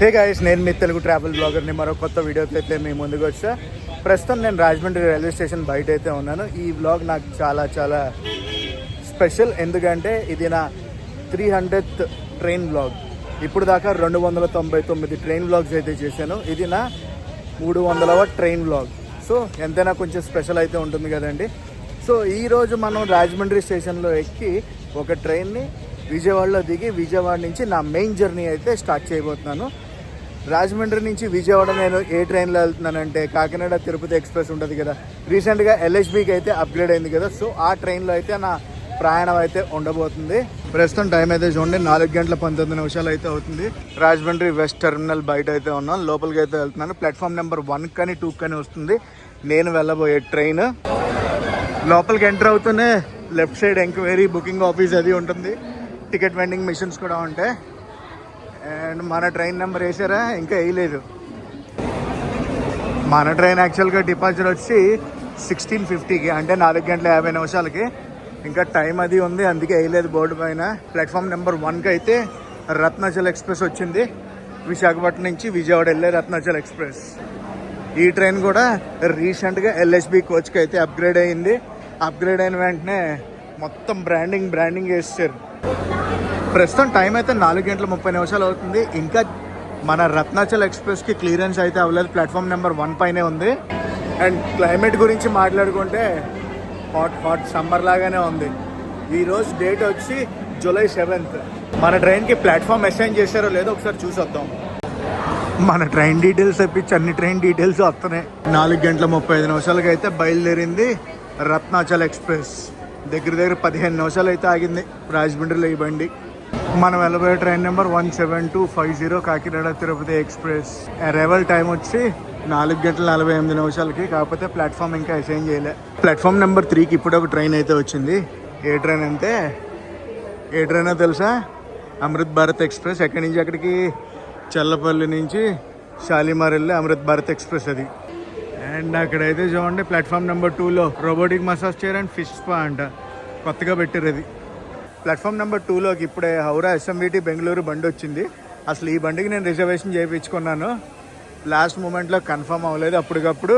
Hey guys, నేను మీ Telugu travel బ్లాగర్ని మరో కొత్త వీడియోతో అయితే మీ ముందుకు వచ్చా. ప్రస్తుతం నేను రాజమండ్రి రైల్వే స్టేషన్ బయట అయితే ఉన్నాను. ఈ బ్లాగ్ నాకు చాలా స్పెషల్, ఎందుకంటే ఇది నా 300th ట్రైన్ బ్లాగ్. ఇప్పుడు దాకా 299 ట్రైన్ బ్లాగ్స్ అయితే చేశాను. ఇది నా 300వ ట్రైన్ బ్లాగ్. సో ఎంతైనా కొంచెం స్పెషల్ అయితే ఉంటుంది కదండి. సో ఈరోజు మనం రాజమండ్రి స్టేషన్లో ఎక్కి ఒక ట్రైన్ని విజయవాడలో దిగి విజయవాడ నుంచి నా మెయిన్ జర్నీ అయితే స్టార్ట్ చేయబోతున్నాను. రాజమండ్రి నుంచి విజయవాడ నేను ఏ ట్రైన్లో వెళ్తున్నానంటే కాకినాడ తిరుపతి ఎక్స్ప్రెస్ ఉంటుంది కదా, రీసెంట్గా ఎల్హెచ్బికి అయితే అప్గ్రేడ్ అయింది కదా. సో ఆ ట్రైన్లో అయితే నా ప్రయాణం అయితే ఉండబోతుంది. ప్రస్తుతం టైం అయితే చూడండి, 4:19 అయితే అవుతుంది. రాజమండ్రి వెస్ట్ టెర్మినల్ బయట అయితే ఉన్నాను. లోపలికి అయితే వెళ్తున్నాను. ప్లాట్ఫామ్ నెంబర్ 1 కానీ 2 కానీ వస్తుంది నేను వెళ్ళబోయే ట్రైన్. లోపలికి ఎంటర్ అవుతూనే left side enquiry booking office అది ఉంటుంది. టికెట్ వెండింగ్ మిషన్స్ కూడా ఉంటాయి. అండ్ మన ట్రైన్ నెంబర్ వేసారా? ఇంకా వేయలేదు. మన ట్రైన్ యాక్చువల్గా డిపార్చర్ వచ్చి 16:50కి, అంటే 4:50 ఇంకా టైం అది ఉంది, అందుకే వేయలేదు బోర్డు పైన. ప్లాట్ఫామ్ నెంబర్ 1కి అయితే రత్నాచల్ ఎక్స్ప్రెస్ వచ్చింది. విశాఖపట్నం నుంచి విజయవాడ వెళ్ళే రత్నాచల్ ఎక్స్ప్రెస్. ఈ ట్రైన్ కూడా రీసెంట్గా ఎల్హెచ్బి కోచ్కి అయితే అప్గ్రేడ్ అయ్యింది. అప్గ్రేడ్ అయిన వెంటనే మొత్తం బ్రాండింగ్ వేసారు. ప్రస్తుతం టైం అయితే 4:30 అవుతుంది. ఇంకా మన రత్నాచల్ ఎక్స్ప్రెస్కి క్లియరెన్స్ అయితే అవ్వలేదు. ప్లాట్ఫామ్ నెంబర్ 1 పైనే ఉంది. అండ్ క్లైమేట్ గురించి మాట్లాడుకుంటే హాట్ సమ్మర్ లాగానే ఉంది. ఈరోజు డేట్ వచ్చి జూలై 7th. మన ట్రైన్కి ప్లాట్ఫామ్ అసైన్ చేశారో లేదో ఒకసారి చూసి వద్దాం. మన ట్రైన్ డీటెయిల్స్ తెప్పించి అన్ని ట్రైన్ డీటెయిల్స్ వస్తున్నాయి. 4:35 అయితే బయలుదేరింది రత్నాచల్ ఎక్స్ప్రెస్. దగ్గర 15 నిమిషాలు అయితే ఆగింది రాజమండ్రిలో ఈ బండి. మనం వెళ్ళబోయే train number 17250 Kakinada Tirupati express. Arrival time వచ్చి 4:48. కాకపోతే ప్లాట్ఫామ్ ఇంకా అసైన్ చేయలే. ప్లాట్ఫామ్ నెంబర్ 3కి ఇప్పుడు ఒక ట్రైన్ అయితే వచ్చింది. ఏ ట్రైన్ అంటే ఏ ట్రైనో తెలుసా? అమృత్ భారత్ ఎక్స్ప్రెస్. ఎక్కడి నుంచి అక్కడికి? చల్లపల్లి నుంచి షాలిమార్ వెళ్ళి అమృత్ భారత్ ఎక్స్ప్రెస్ అది. అండ్ అక్కడైతే చూడండి, ప్లాట్ఫామ్ నెంబర్ 2లో robotic massage chair and fish spa అంట కొత్తగా పెట్టారు అది. ప్లాట్ఫామ్ నెంబర్ 2లోకి ఇప్పుడే హౌరా ఎస్ఎంవిటి బెంగళూరు బండి వచ్చింది. అసలు ఈ బండికి నేను రిజర్వేషన్ చేయించుకున్నాను. లాస్ట్ మూమెంట్లో కన్ఫర్మ్ అవ్వలేదు. అప్పటికప్పుడు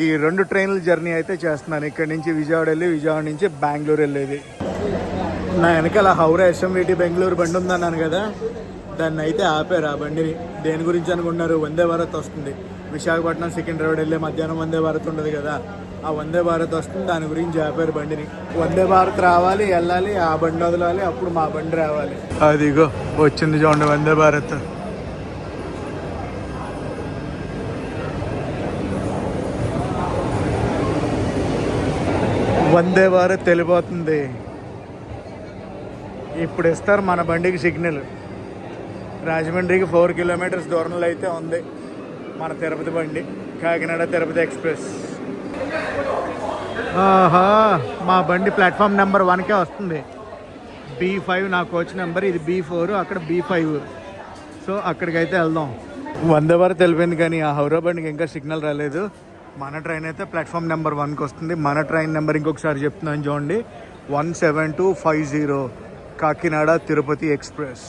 ఈ 2 ట్రైన్ల జర్నీ అయితే చేస్తున్నాను. ఇక్కడి నుంచి విజయవాడ వెళ్ళి విజయవాడ నుంచి బెంగళూరు వెళ్ళేది. నా వెనకాల హౌరా ఎస్ఎంవిటి బెంగళూరు బండి ఉందన్నాను కదా, దాన్ని అయితే ఆపారు. ఆ బండిని దేని గురించి అనుకున్నారు? వందే భారత్ వస్తుంది. విశాఖపట్నం సికింద్రాబాద్ వెళ్ళే మధ్యాహ్నం వందే భారత్ ఉండదు కదా, ఆ వందే భారత్ వస్తుంది. దాని గురించి ఆపారు బండిని. వందే భారత్ రావాలి, వెళ్ళాలి, ఆ బండి వదలాలి, అప్పుడు మా బండి రావాలి. అదిగో వచ్చింది చూడండి వందే భారత్. వందే భారత్ వెళ్ళిపోతుంది. ఇప్పుడు ఇస్తారు మన బండికి సిగ్నల్. రాజమండ్రికి 4 కిలోమీటర్స్ దూరంలో అయితే ఉంది మన తిరుపతి బండి, కాకినాడ తిరుపతి ఎక్స్ప్రెస్. ఆహా, మా బండి ప్లాట్ఫామ్ నెంబర్ 1కే వస్తుంది. B5 నా కోచ్ నెంబర్, ఇది B4, అక్కడ B5. సో అక్కడికైతే వెళ్దాం. వందే భారత్ వెళ్ళిపోయింది కానీ ఆ హౌరా బండికి ఇంకా సిగ్నల్ రాలేదు. మన ట్రైన్ అయితే ప్లాట్ఫామ్ నెంబర్ 1కి వస్తుంది. మన ట్రైన్ నెంబర్ ఇంకొకసారి చెప్తున్నాను చూడండి, 17250 కాకినాడ తిరుపతి ఎక్స్ప్రెస్.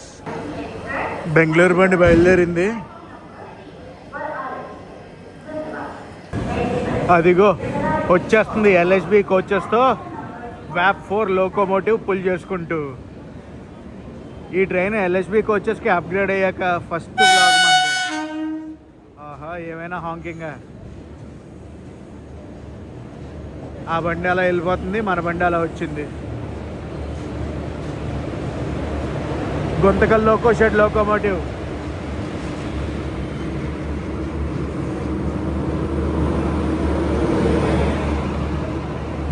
బెంగళూరు బండి బయలుదేరింది. అదిగో వచ్చేస్తుంది ఎల్హెచ్బి కోచెస్తో వ్యాప్ 4 లోకోమోటివ్ పుల్ చేసుకుంటూ. ఈ ట్రైన్ ఎల్హెచ్బి కోచెస్కి అప్గ్రేడ్ అయ్యాక ఫస్ట్ బ్లాగ్ మంది. ఆహా, ఏమైనా హాంకింగ్. ఆ బండి అలా వెళ్ళిపోతుంది, మన బండి అలా వచ్చింది. Guntakal loco shed locomotive.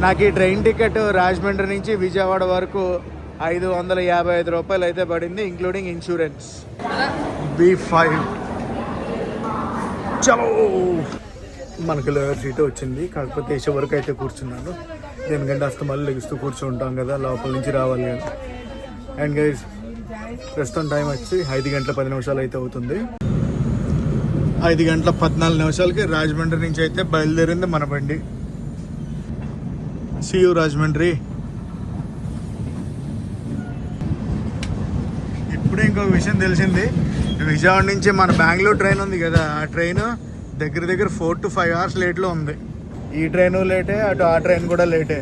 నాకు ఈ ట్రైన్ టికెట్ రాజమండ్రి నుంచి విజయవాడ వరకు 555 రూపాయలు అయితే పడింది, ఇంక్లూడింగ్ ఇన్సూరెన్స్. B5 చలో. మనకు లోయర్ సీట్ వచ్చింది. కాకపోతే ఏసీ వరకు అయితే కూర్చున్నాను. దేనికంటే అస్తమాలు లెగుస్తూ కూర్చుంటాం కదా, లోపల నుంచి రావాలి కదా. అండ్ గైస్, ప్రస్తుతం టైం వచ్చి 5:10 అయితే అవుతుంది. 5:14 రాజమండ్రి నుంచి అయితే బయలుదేరింది మన బండి. See you Rajahmundry. ఇప్పుడే ఇంకొక విషయం తెలిసింది, విజయవాడ నుంచి మన బెంగళూరు ట్రైన్ ఉంది కదా, ఆ ట్రైన్ దగ్గర దగ్గర 4 to 5 hours లేట్లో ఉంది. ఈ ట్రైను లేటే, అటు ఆ ట్రైన్ కూడా లేటే.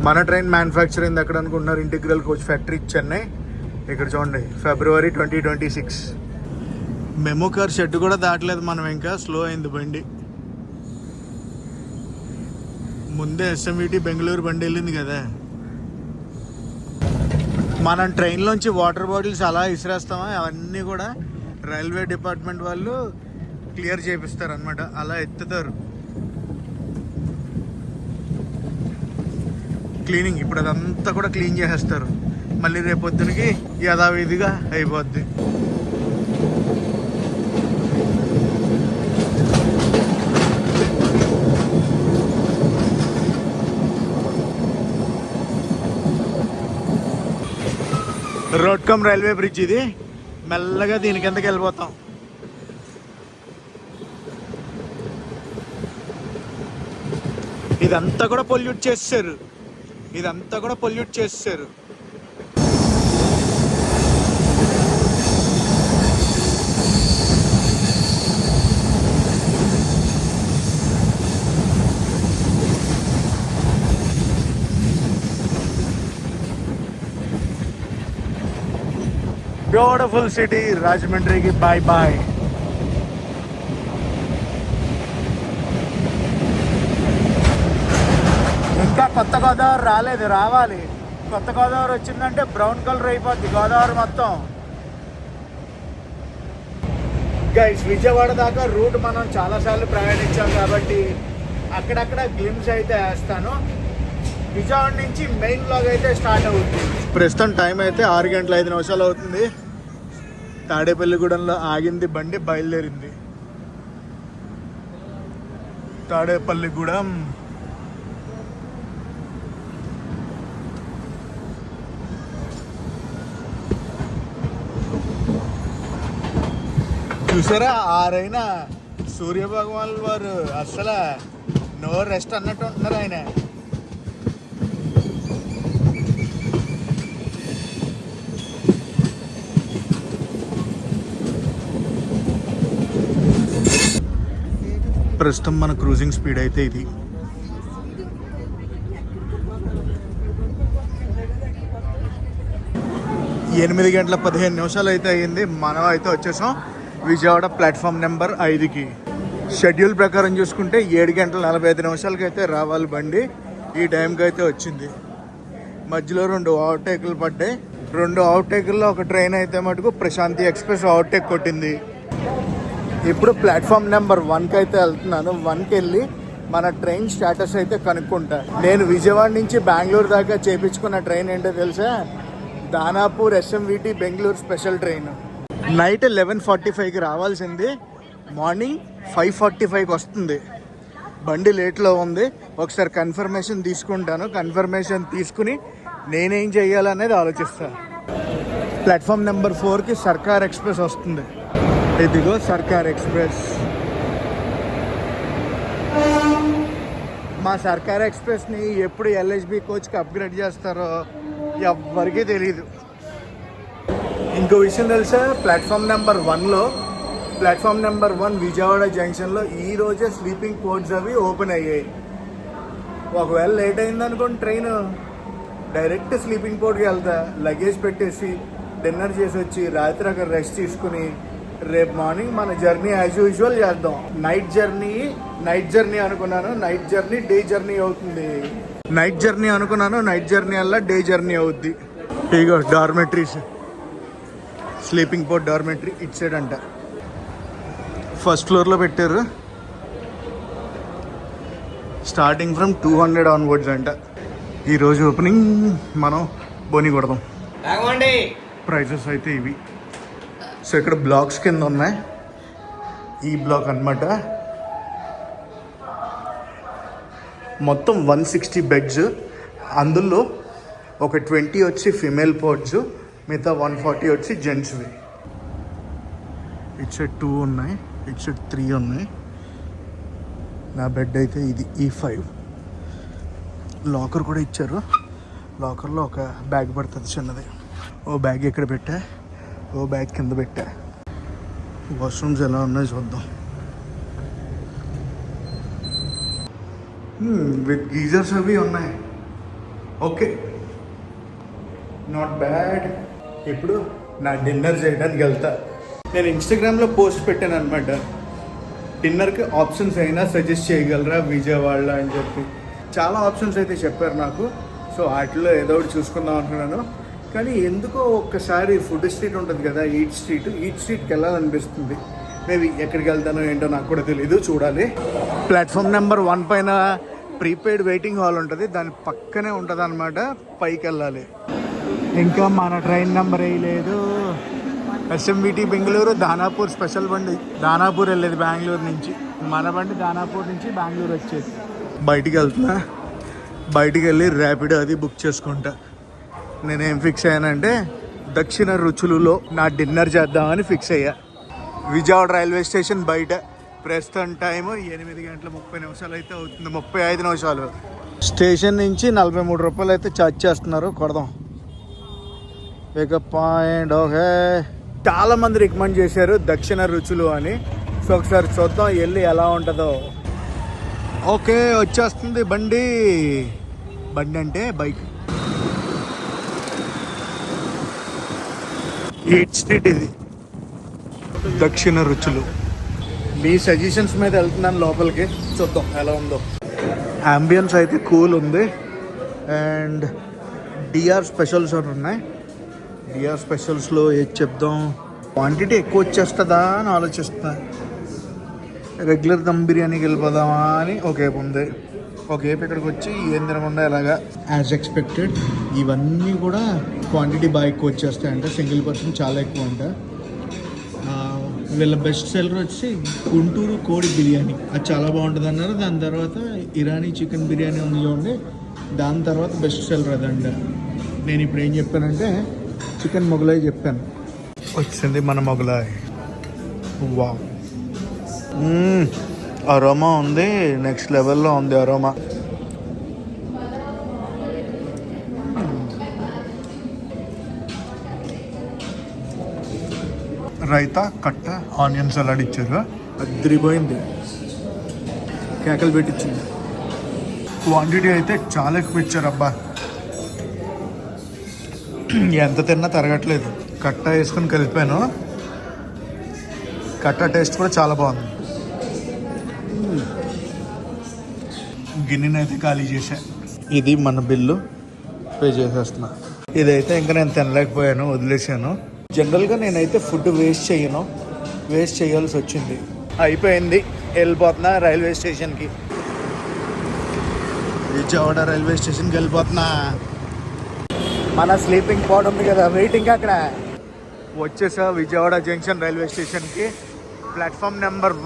మన ట్రైన్ మ్యానుఫ్యాక్చరింగ్ ఎక్కడ అనుకుంటున్నారు? Integral coach factory Chennai. ఇక్కడ చూడండి, February 2026. మెమో కార్ షెడ్ కూడా దాటలేదు మనం, ఇంకా స్లో అయింది బండి. ముందే SMVT బెంగళూరు బండి వెళ్ళింది కదా. మనం ట్రైన్లోంచి వాటర్ బాటిల్స్ అలా విసిరేస్తామా, అవన్నీ కూడా రైల్వే డిపార్ట్మెంట్ వాళ్ళు క్లియర్ చేపిస్తారు అనమాట, అలా ఎత్తుతారు. క్లీనింగ్ ఇప్పుడు అదంతా కూడా క్లీన్ చేసేస్తారు. మళ్ళీ రేపొద్దునకి యథావిధిగా అయిపోద్ది. రోడ్ కమ్ రైల్వే బ్రిడ్జ్ ఇది. మెల్లగా దీని కిందకి వెళ్ళిపోతాం. ఇదంతా కూడా పొల్యూట్ చేస్తారు, ఇదంతా కూడా పొల్యూట్ చేస్తారు. బ్యూటిఫుల్ సిటీ రాజమండ్రికి బాయ్ బాయ్. ఇంకా కొత్త గోదావరి రాలేదు, రావాలి. కొత్త గోదావరి వచ్చిందంటే బ్రౌన్ కలర్ అయిపోద్ది గోదావరి మొత్తం. గైస్, విజయవాడ దాకా రూట్ మనం చాలాసార్లు ప్రయాణించాం కాబట్టి అక్కడక్కడ గ్లిమ్స్ అయితే వేస్తాను. విజయవాడ నుంచి మెయిన్ బ్లాగ్ అయితే స్టార్ట్ అవుతుంది. ప్రస్తుతం టైం అయితే 6:05 అవుతుంది. తాడేపల్లిగూడెంలో ఆగింది బండి, బయలుదేరింది. తాడేపల్లిగూడెం చూసారా, 6 అయినా సూర్యభగవాన్ వారు అసలు నో రెస్ట్ అన్నట్టు ఉంటున్నారు ఆయన. ప్రస్తుతం మన క్రూజింగ్ స్పీడ్ అయితే ఇది. ఎనిమిది గంటల 15 నిమిషాలు అయితే అయ్యింది. మనం అయితే వచ్చేసాం విజయవాడ ప్లాట్ఫామ్ నెంబర్ 5కి. షెడ్యూల్ ప్రకారం చూసుకుంటే 7:45 అయితే రావాలి బండి. ఈ టైంకి అయితే వచ్చింది. మధ్యలో 2 ఓవర్టేకులు పడ్డాయి. 2 ఓవర్టేకుల్లో ఒక ట్రైన్ అయితే మటుకు ప్రశాంతి ఎక్స్ప్రెస్ ఓవర్టేక్ కొట్టింది. ఇప్పుడు ప్లాట్ఫామ్ నెంబర్ 1కి అయితే వెళ్తున్నాను. 1కి వెళ్ళి మన ట్రైన్ స్టేటస్ అయితే కనుక్కుంటా. నేను విజయవాడ నుంచి బెంగళూరు దాకా చేయించుకున్న ట్రైన్ ఏంటో తెలుసా? Danapur SMVT Bengaluru special train. Night 11:45కి రావాల్సింది, మార్నింగ్ 5:45కి వస్తుంది. బండి లేట్లో ఉంది. ఒకసారి కన్ఫర్మేషన్ తీసుకుంటాను. కన్ఫర్మేషన్ తీసుకుని నేనేం చేయాలనేది ఆలోచిస్తాను. ప్లాట్ఫామ్ నెంబర్ 4కి సర్కార్ ఎక్స్ప్రెస్ వస్తుంది. ఇదిగో సర్కార్ ఎక్స్ప్రెస్. మా సర్కార్ ఎక్స్ప్రెస్ని ఎప్పుడు LHB కోచ్కి అప్గ్రేడ్ చేస్తారో ఎవ్వరికీ తెలీదు. ఇంకో విషయం తెలుసా, ప్లాట్ఫామ్ నెంబర్ 1లో, ప్లాట్ఫామ్ నెంబర్ 1 విజయవాడ జంక్షన్లో ఈరోజే స్లీపింగ్ కోచ్స్ అవి ఓపెన్ అయ్యాయి. ఒకవేళ లేట్ అయిందనుకోండి ట్రైన్, డైరెక్ట్ స్లీపింగ్ కోచ్కి వెళ్తా. లగేజ్ పెట్టేసి డిన్నర్ చేసి వచ్చి రాత్రి అక్కడ రెస్ట్ తీసుకుని రేపు మార్నింగ్ మన జర్నీ యాజ్ యూజువల్ చేద్దాం. నైట్ జర్నీ అనుకున్నాను, నైట్ జర్నీ డే జర్నీ అవుతుంది. నైట్ జర్నీ అనుకున్నాను, నైట్ జర్నీ వల్ల డే జర్నీ అవుద్ది. ఇగో dormitories, sleeping pod dormitory it side అంట. ఫస్ట్ ఫ్లోర్లో పెట్టారు. స్టార్టింగ్ ఫ్రమ్ 200 ఆన్వర్డ్స్ అంట. ఈరోజు ఓపెనింగ్ మనం బోని కొడదాం. ప్రైజెస్ అయితే ఇవి. సో ఇక్కడ బ్లాక్స్ కింద ఉన్నాయి. ఈ బ్లాక్ అన్నమాట. మొత్తం 160 బెడ్స్. అందులో ఒక 20 వచ్చి ఫిమేల్ పోర్ట్స్, మిగతా 140 వచ్చి జెంట్స్వి. ఇటు సైడ్ 2 ఉన్నాయి, ఇటు సైడ్ 3 ఉన్నాయి. నా బెడ్ అయితే ఇది E5. లాకర్ కూడా ఇచ్చారు. లాకర్లో ఒక బ్యాగ్ పడుతుంది చిన్నది. ఓ బ్యాగ్ ఇక్కడ పెట్టా, ఓ బ్యాగ్ కింద పెట్టా. వాష్రూమ్స్ ఎలా ఉన్నాయో చూద్దాం. విత్ గీజర్స్ అవి ఉన్నాయి. Okay, not bad. ఇప్పుడు నా డిన్నర్ చేయడానికి వెళ్తా. నేను ఇన్స్టాగ్రామ్లో పోస్ట్ పెట్టాను అనమాట, డిన్నర్కి ఆప్షన్స్ అయినా సజెస్ట్ చేయగలరా విజయవాడలో అని చెప్పి. చాలా ఆప్షన్స్ అయితే చెప్పారు నాకు. సో వాటిలో ఏదో ఒకటి చూసుకుందాం అనుకున్నాను. కానీ ఎందుకో ఒక్కసారి ఫుడ్ స్ట్రీట్ ఉంటుంది కదా, ఈట్ స్ట్రీట్కి వెళ్ళాలనిపిస్తుంది. మేబీ ఎక్కడికి వెళ్తానో ఏంటో నాకు కూడా తెలీదు, చూడాలి. ప్లాట్ఫామ్ నెంబర్ 1 పైన ప్రీపెయిడ్ వెయిటింగ్ హాల్ ఉంటుంది, దాని పక్కనే ఉంటుంది అనమాట. పైకి వెళ్ళాలి. ఇంకా మన ట్రైన్ నెంబర్ వేయలేదు. ఎస్ఎంబిటి బెంగళూరు దానాపూర్ స్పెషల్ బండి. దానాపూర్ వెళ్ళేది బెంగళూరు నుంచి. మన బండి దానాపూర్ నుంచి బెంగళూరు వచ్చేది. బయటికి వెళ్తున్నా. బయటికి వెళ్ళి ర్యాపిడో అది బుక్ చేసుకుంటా. నేనేం ఫిక్స్ అయ్యానంటే దక్షిణ రుచులలో నా డిన్నర్ చేద్దామని ఫిక్స్ అయ్యా. విజయవాడ రైల్వే స్టేషన్ బయట. ప్రస్తుతం టైము 8:30 అయితే అవుతుంది, 35 నిమిషాలు. స్టేషన్ నుంచి 43 రూపాయలు అయితే ఛార్జ్ చేస్తున్నారు. కొడదాం. Pickup point. ఓకే, చాలా మంది రికమెండ్ చేశారు దక్షిణ రుచులు అని. సో ఒకసారి చూద్దాం వెళ్ళి ఎలా ఉంటుందో. ఓకే, వచ్చేస్తుంది బండి. బండి అంటే బైక్. ఈట్ స్ట్రీట్ ఇది, దక్షిణ రుచులు. మీ సజెషన్స్ మీద వెళ్తున్నాను లోపలికి, చూద్దాం ఎలా ఉందో. అంబియన్స్ అయితే కూల్ ఉంది. అండ్ డిఆర్ స్పెషల్స్ అని ఉన్నాయి. డిఆర్ స్పెషల్స్లో ఏది చెప్దాం. క్వాంటిటీ ఎక్కువ వచ్చేస్తుందా అని ఆలోచిస్తున్నా. రెగ్యులర్ దమ్ బిర్యానీకి వెళ్ళిపోదామా అని ఒకేపు ఉంది. ఒకేపు ఇక్కడికి వచ్చి ఏం తినకుండా ఎలాగా యాజ్ ఎక్స్పెక్టెడ్. ఇవన్నీ కూడా క్వాంటిటీ బాగా ఎక్కువ వచ్చేస్తాయి. అంటే సింగిల్ పర్సన్ చాలా ఎక్కువ అంట. వీళ్ళ బెస్ట్ సెల్లర్ వచ్చి గుంటూరు కోడి బిర్యానీ, అది చాలా బాగుంటుంది అన్నారు. దాని తర్వాత ఇరానీ చికెన్ బిర్యానీ ఉంది చూడండి, దాని తర్వాత బెస్ట్ సెల్లర్ అదండి. నేను ఇప్పుడు ఏం చెప్పానంటే చికెన్ మొగలాయి చెప్పాను. వచ్చింది మన మొగలాయి. వావ్, అరోమా ఉంది, నెక్స్ట్ లెవెల్లో ఉంది అరోమా. రైతా, కట్ట, ఆనియన్ సలాడ్ ఇచ్చారు. అదిరిపోయింది, కేకలు పెట్టించింది. క్వాంటిటీ అయితే చాలా ఎక్కువ ఇచ్చారు. అబ్బా, ఎంత తిన్నా తరగట్లేదు. కట్ట వేసుకొని కలిపాను. కట్ట టేస్ట్ కూడా చాలా బాగుంది. గిన్నెని అయితే ఖాళీ చేశా. ఇది మన బిల్లు, పే చేసేస్తున్నా. ఇదైతే ఇంకా నేను తినలేకపోయాను, వదిలేసాను. జనరల్గా నేనైతే ఫుడ్ వేస్ట్ చేయను, వేస్ట్ చేయాల్సి వచ్చింది. అయిపోయింది, వెళ్ళిపోతున్నా రైల్వే స్టేషన్కి. విజయవాడ రైల్వే స్టేషన్కి వెళ్ళిపోతున్నా. మన స్లీపింగ్ పాడ్ ఉంది కదా, వెయిటింగ్ అక్కడ. వచ్చేసా విజయవాడ జంక్షన్ రైల్వే స్టేషన్కి. ప్లాట్ఫామ్ నెంబర్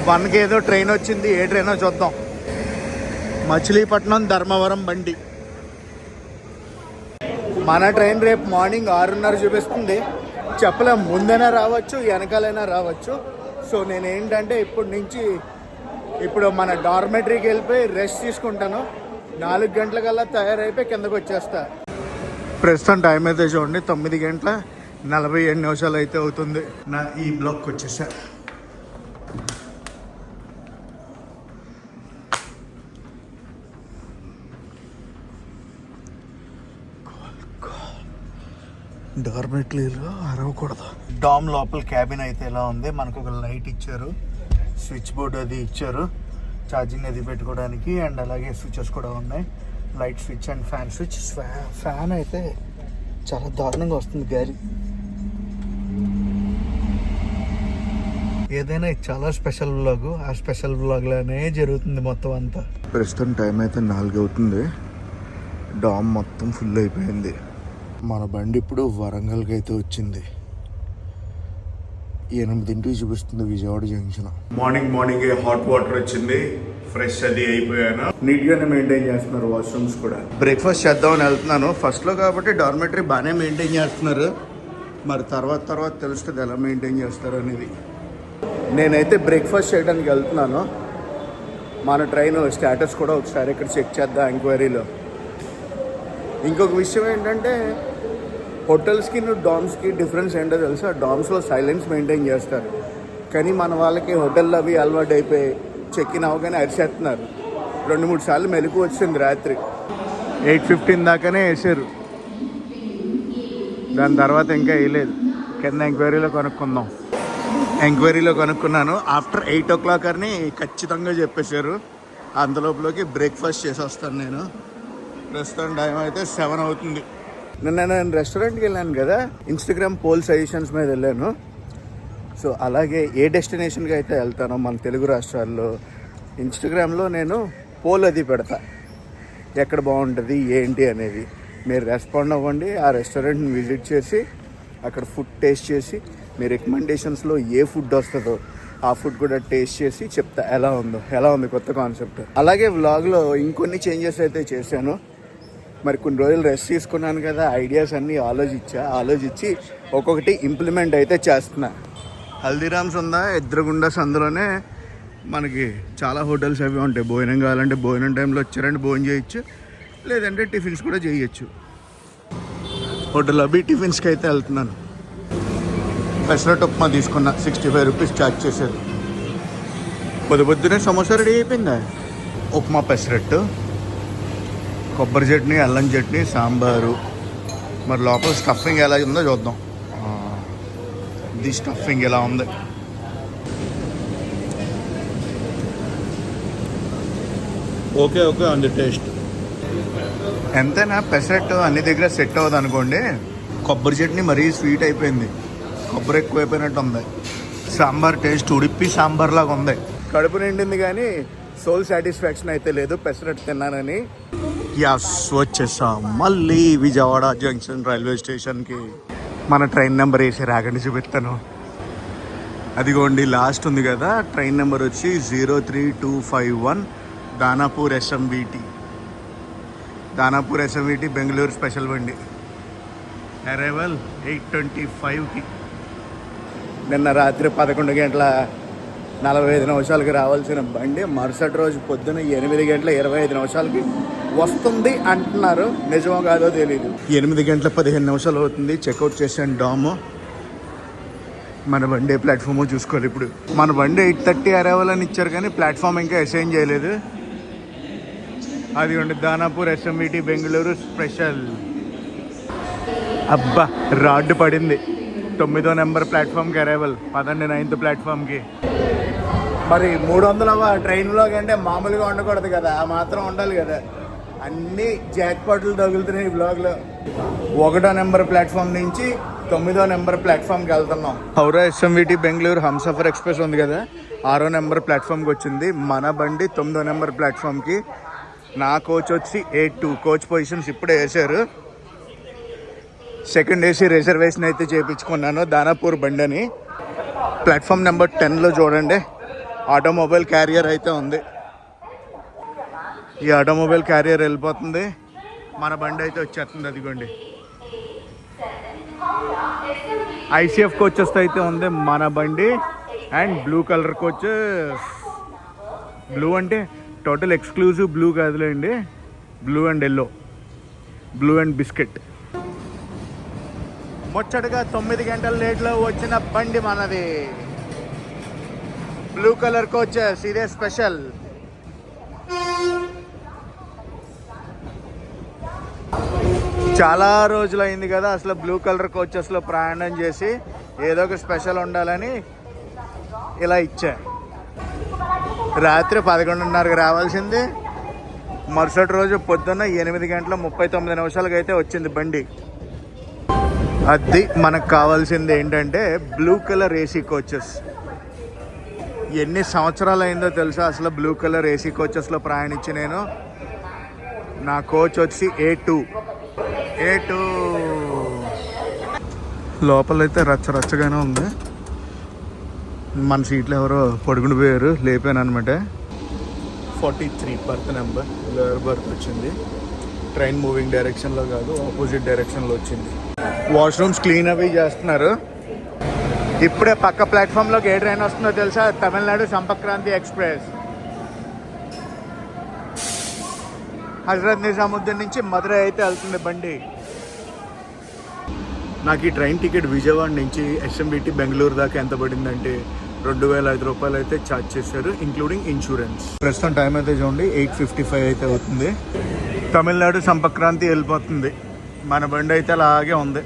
1కి ఏదో ట్రైన్ వచ్చింది. ఏ ట్రైనో చూద్దాం. మచిలీపట్నం ధర్మవరం బండి. మన ట్రైన్ రేపు మార్నింగ్ 6:30 చూపిస్తుంది. చెప్పలేం, ముందైనా రావచ్చు, వెనకాలైనా రావచ్చు. సో నేను ఏంటంటే ఇప్పుడు మన డార్మెటరీకి వెళ్ళిపోయి రెస్ట్ తీసుకుంటాను. 4 గంటలకల్లా తయారైపోయి కిందకు వచ్చేస్తా. ప్రస్తుతం టైం అయితే చూడండి 9:47 అయితే అవుతుంది. నా ఈ బ్లాక్కి వచ్చేసా. డార్మెటరీలో అరవకూడదు. డామ్ లోపల క్యాబిన్ అయితే ఎలా ఉంది. మనకు ఒక లైట్ ఇచ్చారు, స్విచ్ బోర్డ్ అది ఇచ్చారు, ఛార్జింగ్ అది పెట్టుకోవడానికి. అండ్ అలాగే స్విచెస్ కూడా ఉన్నాయి, light switch and fan switch. Fan అయితే చాలా దారుణంగా వస్తుంది గాలి. ఏదైనా చాలా స్పెషల్ వ్లాగ్, ఆ స్పెషల్ వ్లాగ్లోనే జరుగుతుంది మొత్తం అంతా. ప్రస్తుతం టైం అయితే 4 అవుతుంది. డామ్ మొత్తం ఫుల్ అయిపోయింది. మన బండి ఇప్పుడు వరంగల్కి అయితే వచ్చింది. 8 చూపిస్తుంది Vijayawada junction. Morning hot water వచ్చింది, ఫ్రెష్ అది అయిపోయాను. నీట్గానే మెయింటైన్ చేస్తున్నారు వాష్రూమ్స్ కూడా. బ్రేక్ఫాస్ట్ చేద్దామని వెళ్తున్నాను. ఫస్ట్లో కాబట్టి డార్మెటరీ బాగానే మెయింటైన్ చేస్తున్నారు. మరి తర్వాత తెలుస్తుంది ఎలా మెయింటైన్ చేస్తారు అనేది. నేనైతే బ్రేక్ఫాస్ట్ చేయడానికి వెళ్తున్నాను. మన ట్రైన్ స్టేటస్ కూడా ఒకసారి ఇక్కడ చెక్ చేద్దాం ఎంక్వైరీలో. ఇంకొక విషయం ఏంటంటే హోటల్స్కి డామ్స్కి డిఫరెన్స్ ఏంటో తెలుసా? డామ్స్లో సైలెన్స్ మెయింటైన్ చేస్తారు, కానీ మన వాళ్ళకి హోటల్లో అవి అలవాటు అయిపోయి చెక్ ఇన్ అవ్వగానే అరిచేస్తున్నారు. 2-3 సార్లు మెలకు వచ్చింది రాత్రి. 8:15 దాకానే వేసారు, దాని తర్వాత ఇంకా వేయలేదు. కింద ఎంక్వైరీలో కనుక్కున్నాను. ఆఫ్టర్ 8 o'clock అని ఖచ్చితంగా చెప్పేశారు. అంతలోపులోకి బ్రేక్ఫాస్ట్ చేసి వస్తాను నేను. ప్రస్తుతం టైం అయితే 7 అవుతుంది. నేను రెస్టారెంట్కి వెళ్ళాను కదా, ఇన్స్టాగ్రామ్ పోల్ సజెషన్స్ మీద వెళ్ళాను. సో అలాగే ఏ డెస్టినేషన్కి అయితే వెళ్తానో మన తెలుగు రాష్ట్రాల్లో ఇన్స్టాగ్రామ్లో నేను పోల్ అది పెడతా, ఎక్కడ బాగుంటుంది ఏంటి అనేది. మీరు రెస్పాండ్ అవ్వండి, ఆ రెస్టారెంట్ని విజిట్ చేసి అక్కడ ఫుడ్ టేస్ట్ చేసి మీ రికమెండేషన్స్లో ఏ ఫుడ్ వస్తుందో ఆ ఫుడ్ కూడా టేస్ట్ చేసి చెప్తా ఎలా ఉంది కొత్త కాన్సెప్ట్. అలాగే వ్లాగ్లో ఇంకొన్ని చేంజెస్ అయితే చేశాను. మరి కొన్ని రోజులు రెస్ట్ తీసుకున్నాను కదా, ఐడియాస్ అన్నీ ఆలోచించి ఒక్కొక్కటి ఇంప్లిమెంట్ అయితే చేస్తున్నా. హల్దీరామ్స్ ఉందా ఎదురుగుండా సందులోనే మనకి చాలా హోటల్స్ అవి ఉంటాయి. భోజనం కావాలంటే భోజనం టైంలో వచ్చారంటే భోజనం చేయొచ్చు, లేదంటే టిఫిన్స్ కూడా చేయొచ్చు. హోటల్ అవి టిఫిన్స్కి అయితే వెళ్తున్నాను. పెసరట్ ఉప్మా తీసుకున్నా, 65 రూపీస్ ఛార్జ్ చేశారు. పొద్దునే సమోసా రెడీ అయిపోయిందా. ఉప్మా, పెసరట్టు, కొబ్బరి చట్నీ, అల్లం చట్నీ, సాంబారు. మరి లోపల స్టఫింగ్ ఎలా ఉందో చూద్దాం. ఇది స్టఫింగ్ ఎలా ఉంది. ఓకే అంది టేస్ట్. ఎంతైనా పెసరట్టు అన్ని దగ్గర సెట్ అవ్వదు అనుకోండి. కొబ్బరి చట్నీ మరీ స్వీట్ అయిపోయింది, కొబ్బరి ఎక్కువైపోయినట్టు ఉంది. సాంబార్ టేస్ట్ ఉడిపి సాంబార్ లాగా ఉంది. కడుపు నిండింది కానీ సోల్ సాటిస్ఫాక్షన్ అయితే లేదు పెసరట్టు తిన్నానని. వచ్చేసాం మళ్ళీ విజయవాడ జంక్షన్ రైల్వే స్టేషన్కి. మన ట్రైన్ నెంబర్ వేసి రాగండి చూపిస్తాను. అదిగోండి లాస్ట్ ఉంది కదా, ట్రైన్ నెంబర్ వచ్చి 03251 దానాపూర్ ఎస్ఎంవిటి బెంగళూరు స్పెషల్ బండి. అరైవల్ 8:25కి. నిన్న రాత్రి 11:45 రావాల్సిన బండి మరుసటి రోజు పొద్దున్న 8:25 వస్తుంది అంటున్నారు. నిజమో కాదో తెలియదు. 8:15 అవుతుంది. చెక్అవుట్ చేసాను డాము. మన బండి ప్లాట్ఫామ్ చూసుకోవాలి. ఇప్పుడు మన బండి 8:30 అరైవల్ అని ఇచ్చారు, కానీ ప్లాట్ఫామ్ ఇంకా అసైన్ చేయలేదు. అది ఉండి దానాపూర్ ఎస్ఎంవిటి బెంగళూరు స్పెషల్. అబ్బా రాడ్డు పడింది. 9వ నెంబర్ ప్లాట్ఫామ్కి అరైవల్. 9th ప్లాట్ఫామ్కి. మరి 300వ ట్రైన్లో కంటే మామూలుగా ఉండకూడదు కదా, ఆ మాత్రం ఉండాలి కదా. అన్నీ జాక్ పాట్లు తగులుతున్నాయి ఈ బ్లాగ్లో. 1వ నెంబర్ ప్లాట్ఫామ్ నుంచి 9వ నెంబర్ ప్లాట్ఫామ్కి వెళ్తున్నాం. హౌరా ఎస్ఎంవిటి బెంగళూరు హంసఫర్ ఎక్స్ప్రెస్ ఉంది కదా, 6వ నెంబర్ ప్లాట్ఫామ్కి వచ్చింది. మన బండి 9వ నెంబర్ ప్లాట్ఫామ్కి. నా కోచ్ వచ్చి 8-2. కోచ్ పొజిషన్స్ ఇప్పుడే వేసారు. సెకండ్ ఏసీ రిజర్వేషన్ అయితే చేయించుకున్నాను దానాపూర్ బండి అని. ప్లాట్ఫామ్ నెంబర్ 10లో చూడండి ఆటోమొబైల్ క్యారియర్ అయితే ఉంది. ఈ ఆటోమొబైల్ క్యారియర్ వెళ్ళిపోతుంది, మన బండి అయితే వచ్చేస్తుంది. అదిగోండి ఐసీఎఫ్ కోచెస్ అయితే ఉంది మన బండి. And blue colour coach. Blue అంటే టోటల్ ఎక్స్క్లూజివ్ బ్లూ కాదులేండి, blue and yellow, blue and biscuit. ముచ్చటగా 9 గంటల లేట్లో వచ్చిన బండి మనది. బ్లూ కలర్ కోచెస్, ఇదే స్పెషల్. చాలా రోజులు అయింది కదా అసలు బ్లూ కలర్ కోచెస్లో ప్రయాణం చేసి. ఏదో ఒక స్పెషల్ ఉండాలని ఇలా ఇచ్చా. రాత్రి 11:30కి రావాల్సింది, మరుసటి రోజు పొద్దున్న 8:39 అయితే వచ్చింది బండి. అది మనకు కావాల్సింది ఏంటంటే బ్లూ కలర్ ఏసీ కోచెస్. ఎన్ని సంవత్సరాలు అయిందో తెలుసా అసలు బ్లూ కలర్ ఏసీ కోచెస్లో ప్రయాణించి నేను. నా కోచ్ వచ్చి A2. లోపలైతే రచ్చగానే ఉంది. మన సీట్లు ఎవరో పడుకుని పోయారు, లేపాను అనమాట. 43 బర్త్ నెంబర్, లోయర్ బర్త్ వచ్చింది. ట్రైన్ మూవింగ్ డైరెక్షన్లో కాదు, ఆపోజిట్ డైరెక్షన్లో వచ్చింది. వాష్రూమ్స్ క్లీన్ అవి చేస్తున్నారు. ఇప్పుడే పక్క ప్లాట్ఫామ్లోకి ఏ ట్రైన్ వస్తుందో తెలుసా? తమిళనాడు సంపర్క్రాంతి ఎక్స్ప్రెస్. హజరత్ నిజాముద్దీన్ నుంచి మధురై అయితే వెళ్తుంది బండి. నాకు ఈ ట్రైన్ టికెట్ విజయవాడ నుంచి ఎస్ఎంబిటి బెంగళూరు దాకా ఎంత పడిందంటే 2,005 రూపాయలు అయితే ఛార్జ్ చేశారు, ఇంక్లూడింగ్ ఇన్సూరెన్స్. ప్రస్తుతం టైం అయితే చూడండి 8:55 అయితే అవుతుంది. తమిళనాడు సంపక్రాంతి వెళ్ళిపోతుంది. మన బండి అయితే అలాగే ఉంది.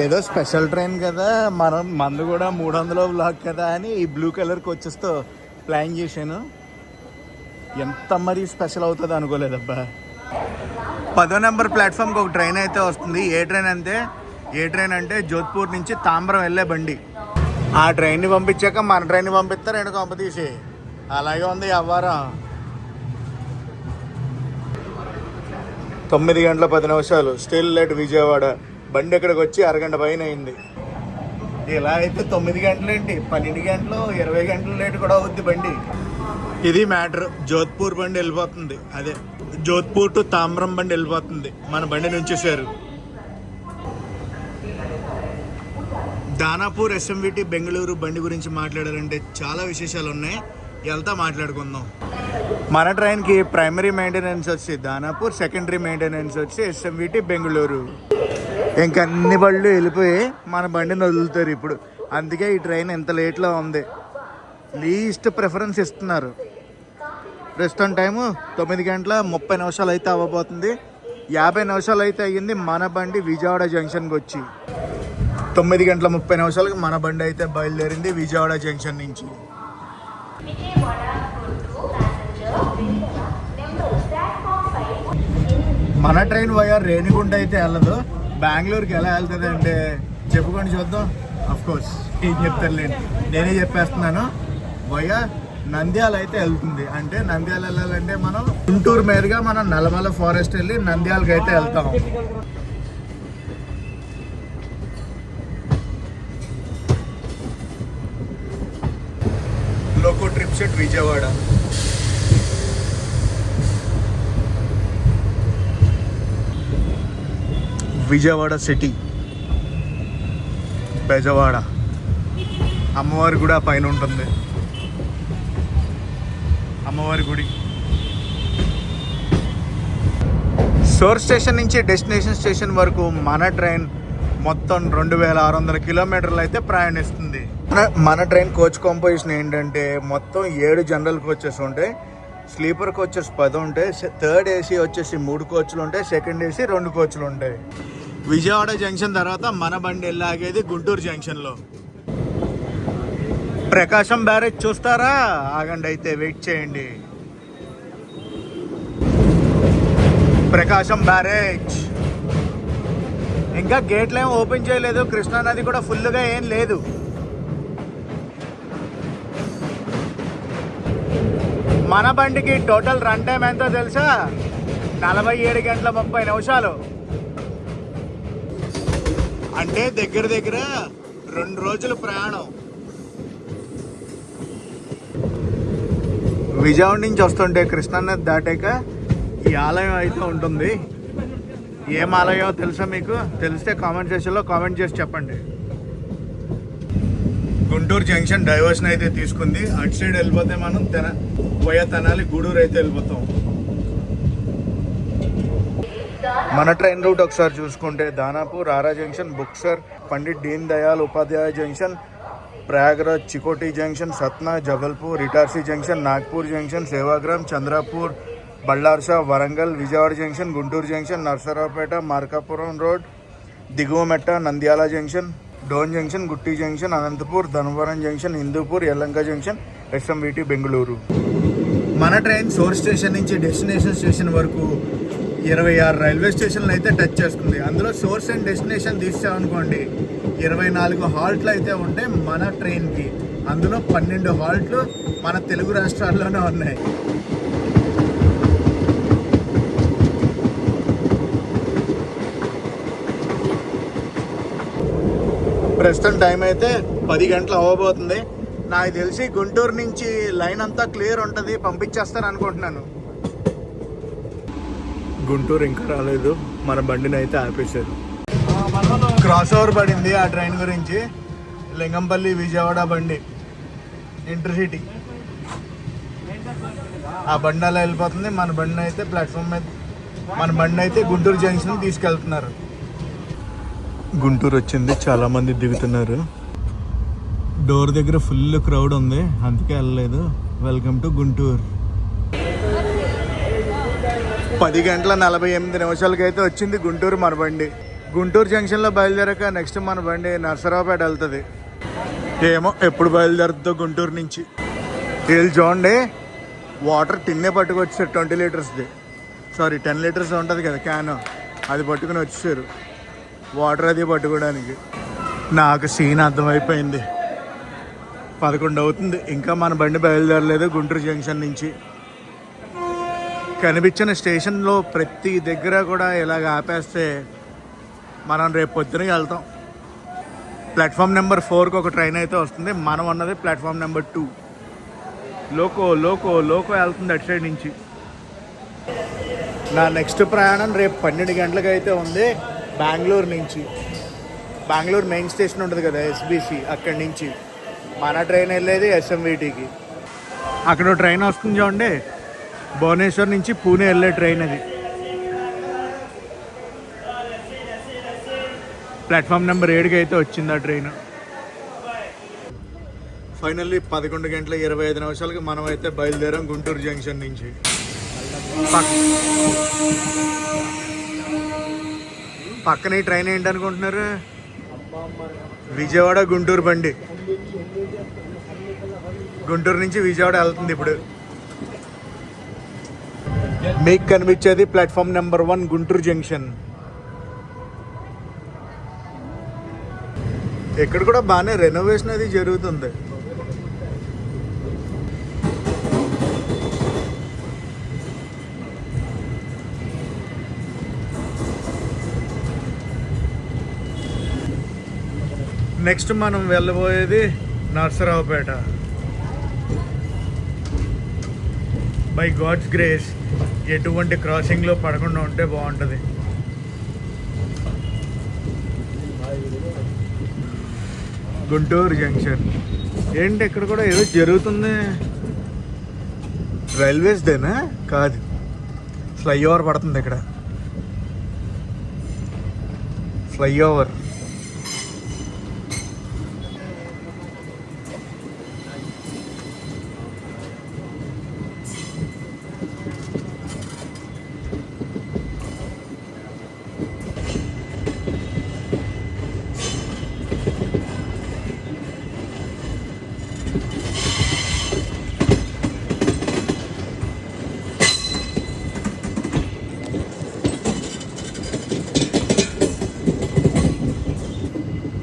ఏదో స్పెషల్ ట్రైన్ కదా, మందు కూడా 300 బ్లాక్ కదా అని ఈ బ్లూ కలర్ కోచెస్తో ప్లాన్ చేశాను. ఎంత మరీ స్పెషల్ అవుతుంది అనుకోలేదబ్బా. 10వ నెంబర్ ప్లాట్ఫామ్కి ఒక ట్రైన్ అయితే వస్తుంది. ఏ ట్రైన్ అంటే జోధ్పూర్ నుంచి తాంబ్రం వెళ్ళే బండి. ఆ ట్రైన్ని పంపించాక మన ట్రైన్ని పంపిస్తారు 2 కొంప తీసి. అలాగే ఉంది వ్యవహారం. 9:10 స్టిల్ లేట్ విజయవాడ. బండి ఇక్కడికి వచ్చి అరగంట పైన అయింది. ఇలా అయితే 9 గంటలేంటి, 12 గంటలు 20 గంటల లేట్ కూడా అవుద్ది బండి. ఇది మ్యాటర్. జోధ్పూర్ బండి వెళ్ళిపోతుంది, అదే జోధ్పూర్ టు తాంబ్రం బండి వెళ్ళిపోతుంది. మన బండి నుంచేశారు. దానాపూర్ ఎస్ఎంవిటి బెంగళూరు బండి గురించి మాట్లాడాలంటే చాలా విశేషాలు ఉన్నాయి, వెళ్తా మాట్లాడుకుందాం. మన ట్రైన్కి ప్రైమరీ మెయింటెనెన్స్ వచ్చి దానాపూర్, సెకండరీ మెయింటెనెన్స్ వచ్చి ఎస్ఎంవిటి బెంగళూరు. ఇంకా అన్ని బళ్ళు వెళ్ళిపోయి మన బండిని వదులుతారు ఇప్పుడు. అందుకే ఈ ట్రైన్ ఎంత లేట్లో ఉంది. లీస్ట్ ప్రిఫరెన్స్ ఇస్తున్నారు. ప్రస్తుతం టైము 9:30 అయితే అవ్వబోతుంది. 50 నిమిషాలు అయితే అయ్యింది మన బండి విజయవాడ జంక్షన్కి వచ్చి. 9:30 మన బండి అయితే బయలుదేరింది విజయవాడ జంక్షన్ నుంచి. మన ట్రైన్ వయా రేణిగుంట అయితే వెళ్ళదు. బెంగళూరుకి ఎలా వెళ్తుంది అంటే చెప్పుకొని చూద్దాం. కోర్స్ ఏం చెప్తారులేండి, నేనే చెప్పేస్తున్నాను. వయా నంద్యాల అయితే వెళ్తుంది. అంటే నంద్యాల వెళ్ళాలంటే మనం గుంటూరు మీదుగా మనం నల్లమల ఫారెస్ట్ వెళ్ళి నంద్యాలకి అయితే వెళ్తాం. Loco trip set Vijayawada. Vijayawada city, Bezawada. అమ్మవారి గుడి ఆ పైన ఉంటుంది, అమ్మవారి గుడి. సోర్స్ స్టేషన్ నుంచి డెస్టినేషన్ స్టేషన్ వరకు మన ట్రైన్ మొత్తం 2,600 కిలోమీటర్లు అయితే ప్రయాణిస్తుంది. మన ట్రైన్ కోచ్ కాంపోజిషన్ ఏంటంటే మొత్తం 7 జనరల్ కోచెస్ ఉంటాయి, స్లీపర్ కోచెస్ 10 ఉంటాయి, థర్డ్ ఏసీ వచ్చేసి 3 కోచ్లు ఉంటాయి, సెకండ్ ఏసీ 2 కోచ్లు ఉంటాయి. విజయవాడ జంక్షన్ తర్వాత మన బండి వెళ్ళాగేది గుంటూరు జంక్షన్లో. ప్రకాశం బ్యారేజ్ చూస్తారా? ఆగండి అయితే, వెయిట్ చేయండి. ప్రకాశం బ్యారేజ్ ఇంకా గేట్లు ఏం ఓపెన్ చేయలేదు. కృష్ణానది కూడా ఫుల్గా ఏం లేదు. మన బండికి టోటల్ రన్ టైం ఎంతో తెలుసా? 47 గంటల 30 నిమిషాలు. అంటే దగ్గర 2 రోజుల ప్రయాణం. విజయవాడ నుంచి వస్తుంటే కృష్ణానది దాటాక ఈ ఆలయం అయితే ఉంటుంది. ఏం ఆలయం తెలుసా మీకు? తెలిస్తే కామెంట్ సెక్షన్లో కామెంట్ చేసి చెప్పండి. గుంటూరు జంక్షన్ డైవర్షన్ అయితే తీసుకుంది. అటు సైడ్ వెళ్ళిపోతే మనం వయా తెనాలి గూడూరు అయితే వెళ్ళిపోతాం. మన ట్రైన్ రూట్ ఒకసారి చూసుకుంటే Danapur, Ara junction, Buxar, Pandit Deen Dayal Upadhyaya junction, Prayagraj, Chheoki junction, Satna, Jabalpur, Itarsi junction, Nagpur junction, Sevagram, Chandrapur, Ballarshah, Warangal, Vijayawada junction, Guntur junction, Narasaraopet, Markapuram road, Diguvametta, Nandyal junction, Dhone junction, Gooty junction, Anantapur, Dharmavaram junction, Hindupur, Yelahanka junction, SMVT Bengaluru. మన ట్రైన్ సోర్స్ స్టేషన్ నుంచి డెస్టినేషన్ స్టేషన్ వరకు 26 రైల్వే స్టేషన్లు అయితే టచ్ చేస్తుంది. అందులో సోర్స్ అండ్ డెస్టినేషన్ తీసామనుకోండి 24 హాల్ట్లు అయితే ఉంటాయి మన ట్రైన్కి. అందులో 12 హాల్ట్లు మన తెలుగు రాష్ట్రాల్లోనే ఉన్నాయి. ప్రస్తుతం టైం అయితే 10 గంటలు అవ్వబోతుంది. నాకు తెలిసి గుంటూరు నుంచి లైన్ అంతా క్లియర్ ఉంటుంది, పంపించేస్తాను అనుకుంటున్నాను. గుంటూరు ఇంకా రాలేదు, మన బండిని అయితే ఆపేశారు. క్రాస్ ఓవర్ పడింది ఆ ట్రైన్ గురించి. లింగంపల్లి విజయవాడ బండి ఇంటర్సిటీ. ఆ బండి అలా వెళ్ళిపోతుంది. మన బండి అయితే ప్లాట్ఫామ్ మీద, మన బండి అయితే గుంటూరు జంక్షన్ తీసుకెళ్తున్నారు. గుంటూరు వచ్చింది, చాలామంది దిగుతున్నారు. డోర్ దగ్గర ఫుల్ క్రౌడ్ ఉంది, అందుకే వెళ్ళలేదు. Welcome to Guntur. 10:48 అయితే వచ్చింది గుంటూరు మన బండి. గుంటూరు జంక్షన్లో బయలుదేరాక నెక్స్ట్ మన బండి నర్సరావుపేట వెళ్తుంది. ఏమో ఎప్పుడు బయలుదేరుతుందో గుంటూరు నుంచి. వీళ్ళు చూడండి, వాటర్ టిన్నే పట్టుకొచ్చారు 20 లీటర్స్ది, సారీ 10 లీటర్స్ ఉంటుంది కదా క్యాన్, అది పట్టుకుని వచ్చేసారు వాటర్ అది పట్టుకోవడానికి. నాకు సీన్ అర్థమైపోయింది. 11 అవుతుంది, ఇంకా మన బండి బయలుదేరలేదు గుంటూరు జంక్షన్ నుంచి. కనిపించిన స్టేషన్లో ప్రతి దగ్గర కూడా ఇలాగ ఆపేస్తే మనం రేపు పొద్దునకి వెళ్తాం. ప్లాట్ఫామ్ నెంబర్ 4కి ఒక ట్రైన్ అయితే వస్తుంది. మనం ఉన్నది platform number 2. Loco loco loco వెళ్తుంది అటు సైడ్ నుంచి. నా నెక్స్ట్ ప్రయాణం రేపు 12 గంటలకు అయితే ఉంది బెంగళూరు నుంచి. బెంగళూరు మెయిన్ స్టేషన్ ఉంటుంది కదా ఎస్బీసీ, అక్కడి నుంచి మన ట్రైన్ వెళ్ళేది ఎస్ఎంవిటీకి. అక్కడ ట్రైన్ వస్తుంది చూడండి, భువనేశ్వర్ నుంచి పూణే వెళ్ళే ట్రైన్. అది ప్లాట్ఫామ్ నెంబర్ 7కి అయితే వచ్చింది ఆ ట్రైన్. ఫైనల్లీ 11:25 మనం అయితే బయలుదేరాం గుంటూరు జంక్షన్ నుంచి. పక్కన ఈ ట్రైన్ ఏంటనుకుంటున్నారు? విజయవాడ గుంటూరు బండి. గుంటూరు నుంచి విజయవాడ వెళ్తుంది ఇప్పుడు. మీకు కనిపించేది ప్లాట్ఫామ్ నెంబర్ 1 గుంటూరు జంక్షన్. ఇక్కడ కూడా బాగానే రెనోవేషన్ అది జరుగుతుంది. నెక్స్ట్ మనం వెళ్ళబోయేది నర్సరావుపేట. బై గాడ్స్ గ్రేస్ ఎటువంటి క్రాసింగ్లో పడకుండా ఉంటే బాగుంటుంది. గుంటూరు జంక్షన్ ఏంటి, ఇక్కడ కూడా ఏదో జరుగుతుంది. రైల్వేస్దేనా? కాదు, ఫ్లైఓవర్ పడుతుంది ఇక్కడ. ఫ్లైఓవర్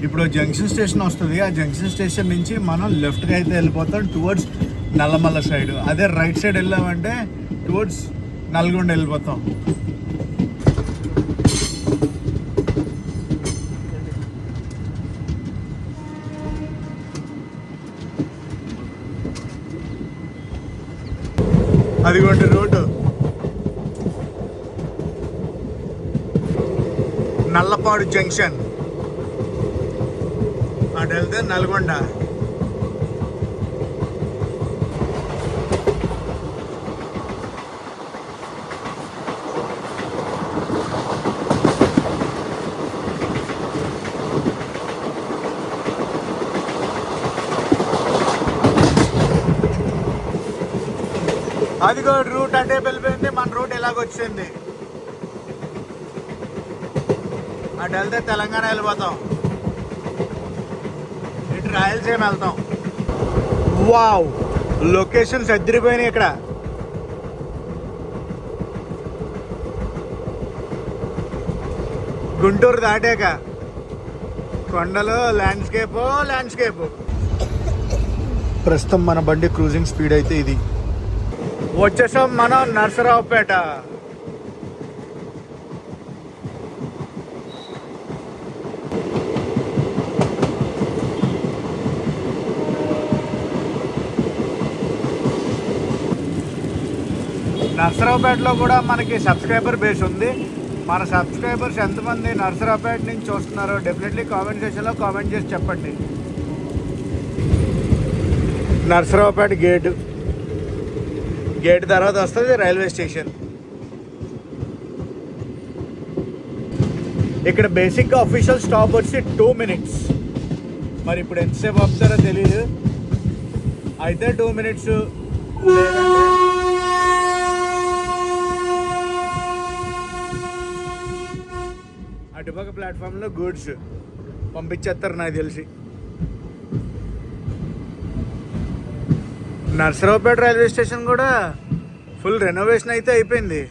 ఇప్పుడు జంక్షన్ స్టేషన్ వస్తుంది. ఆ జంక్షన్ స్టేషన్ నుంచి మనం లెఫ్ట్కి అయితే వెళ్ళిపోతాం టువర్డ్స్ నల్లమల్ల సైడ్. అదే రైట్ సైడ్ వెళ్ళామంటే టువర్డ్స్ నల్గొండ వెళ్ళిపోతాం. అదిగోండి రోడ్డు, నల్లపాడు జంక్షన్. అటు వెళ్తే నల్గొండ. అదిగో రూట్ అంటే వెళ్ళిపోయింది, మన రూట్ ఎలాగొచ్చింది. అటు వెళ్తే తెలంగాణ వెళ్ళిపోతాం, ఇటు రాయలసీమ వెళ్తాం. వావ్, లొకేషన్స్ అదిరిపోయినాయి ఇక్కడ. గుంటూరు దాటాక కొండలు, ల్యాండ్స్కేప్. ప్రస్తుతం మన బండి క్రూజింగ్ స్పీడ్ అయితే ఇది. వచ్చేసాం మనం నర్సరావుపేట. నర్సరావుపేటలో కూడా మనకి సబ్స్క్రైబర్ బేస్ ఉంది. మన సబ్స్క్రైబర్స్ ఎంతమంది నర్సరావుపేట నుంచి చూస్తున్నారో డెఫినెట్లీ కామెంట్ సెక్షన్లో కామెంట్ చేసి చెప్పండి. నర్సరావుపేట గేట్ తర్వాత వస్తుంది రైల్వే స్టేషన్. ఇక్కడ బేసిక్గా అఫీషియల్ స్టాప్ వచ్చి 2 minutes. మరి ఇప్పుడు ఎంతసేపు ఆపుతారో తెలియదు. అయితే 2 minutes, లేదంటే అటుపక్క ప్లాట్ఫామ్లో గూడ్స్ పంపించేస్తారు నాకు తెలిసి. నర్సరావుపేట రైల్వే స్టేషన్ కూడా ఫుల్ రెనోవేషన్ అయితే అయిపోయింది.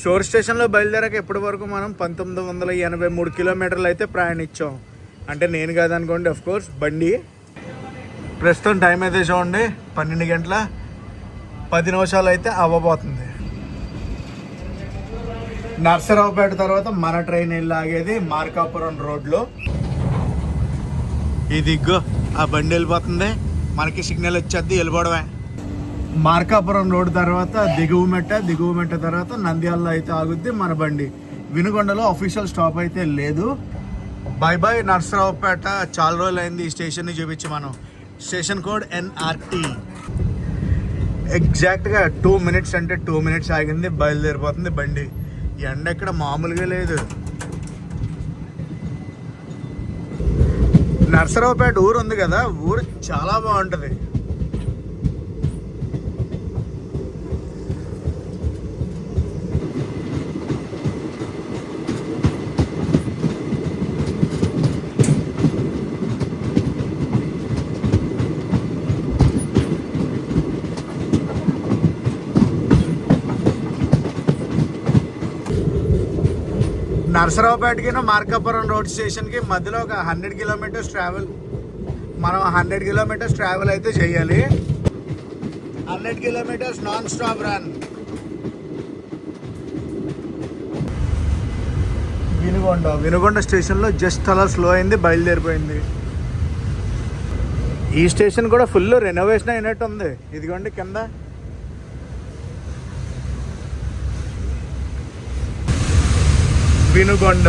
షోర్ స్టేషన్లో బయలుదేరాక ఇప్పటి వరకు మనం 1983 కిలోమీటర్లు అయితే ప్రయాణించాం. అంటే నేను కాదనుకోండి, కోర్స్ బండి. ప్రస్తుతం టైం అయితే చూడండి 12:10 అయితే అవ్వబోతుంది. నర్సరావుపేట తర్వాత మన ట్రైన్ వెళ్ళి ఆగేది మార్కాపురం రోడ్లో. ఇదిగో ఆ బండి వెళ్ళిపోతుంది, మనకి సిగ్నల్ వచ్చేది, వెళ్ళిపోవడమే. మార్కాపురం రోడ్ తర్వాత దిగువ మెట్ట తర్వాత నంద్యాలలో అయితే ఆగుద్ది మన బండి. వినుకొండలో అఫీషియల్ స్టాప్ అయితే లేదు. By by Narasaraopet. చాలా రోజులు అయింది ఈ స్టేషన్ని చూపించి మనం. Station code NRT. ఎగ్జాక్ట్గా 2 minutes అంటే 2 minutes ఆగింది, బయలుదేరిపోతుంది బండి. ఎండ ఎక్కడ మామూలుగా లేదు. నర్సరావుపేట ఊరు ఉంది కదా, ఊరు చాలా బాగుంటుంది. నర్సరావుపేటకి మార్కాపురం రోడ్ స్టేషన్కి మధ్యలో ఒక 100 kilometers ట్రావెల్. మనం 100 kilometers ట్రావెల్ అయితే చేయాలి. 100 kilometers non stop run. Vinukonda స్టేషన్లో జస్ట్ అలా స్లో అయింది, బయలుదేరిపోయింది. ఈ స్టేషన్ కూడా ఫుల్ రెనోవేషన్ అయినట్టు ఉంది. ఇదిగోండి కింద. వినుకొండ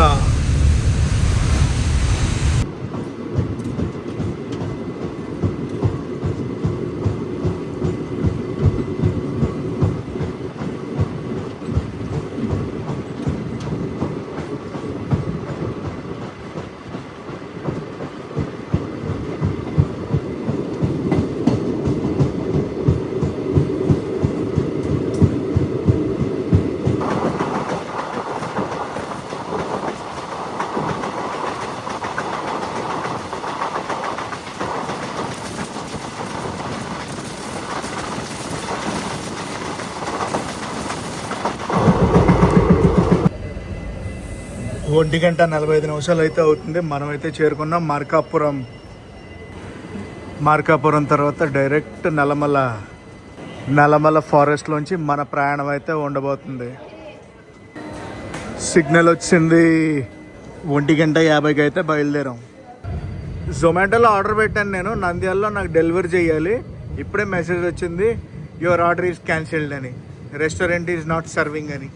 ఒంటి గంట 45 నిమిషాలు అయితే అవుతుంది. మనమైతే చేరుకున్నాం మార్కాపురం. మార్కాపురం తర్వాత డైరెక్ట్ నల్లమల ఫారెస్ట్లోంచి మన ప్రయాణం అయితే ఉండబోతుంది. సిగ్నల్ వచ్చింది. 1:50 అయితే బయలుదేరాం. జొమాటోలో ఆర్డర్ పెట్టాను నేను, నంద్యాలలో నాకు డెలివరీ చేయాలి. ఇప్పుడే మెసేజ్ వచ్చింది, యువర్ ఆర్డర్ ఈజ్ క్యాన్సిల్డ్ అని, రెస్టారెంట్ ఈజ్ నాట్ సర్వింగ్ అని.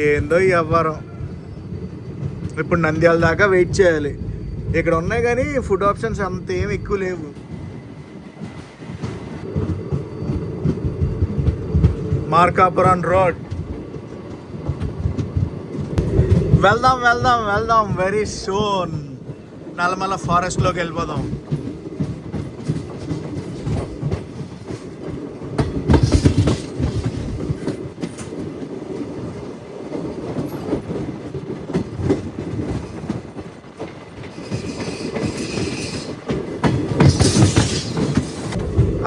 ఏందో ఈ వ్యవహారం. ఇప్పుడు నంద్యాల దాకా వెయిట్ చేయాలి. ఇక్కడ ఉన్నాయి కానీ ఫుడ్ ఆప్షన్స్ అంత ఏమి ఎక్కువ లేవు. మార్కాపురం రోడ్. వెళ్దాం వెరీ సూన్. నల్లమల ఫారెస్ట్లోకి వెళ్ళిపోదాం.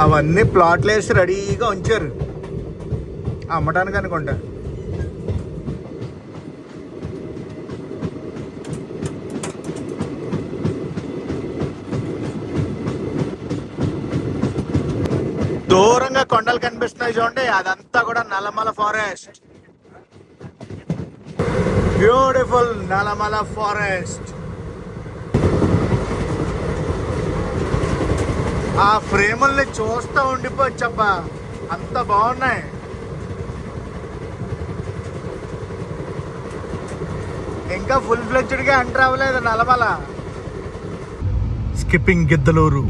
అవన్నీ ప్లాట్లు వేసి రెడీగా ఉంచారు అమ్మటానికి అనుకుంటా. దూరంగా కొండలు కనిపిస్తున్నాయి చూడండి, అదంతా కూడా Nallamala forest. Beautiful Nallamala forest. ఆ ఫ్రేముల్ని చూస్తూ ఉండిపోవచ్చబ్బా, అంత బాగున్నాయి. ఇంకా ఫుల్ ఫ్లెడ్జ్డ్గా ఎంటర్ అవ్వలేదు నల్లమల. స్కిప్పింగ్ గిద్దలూరు.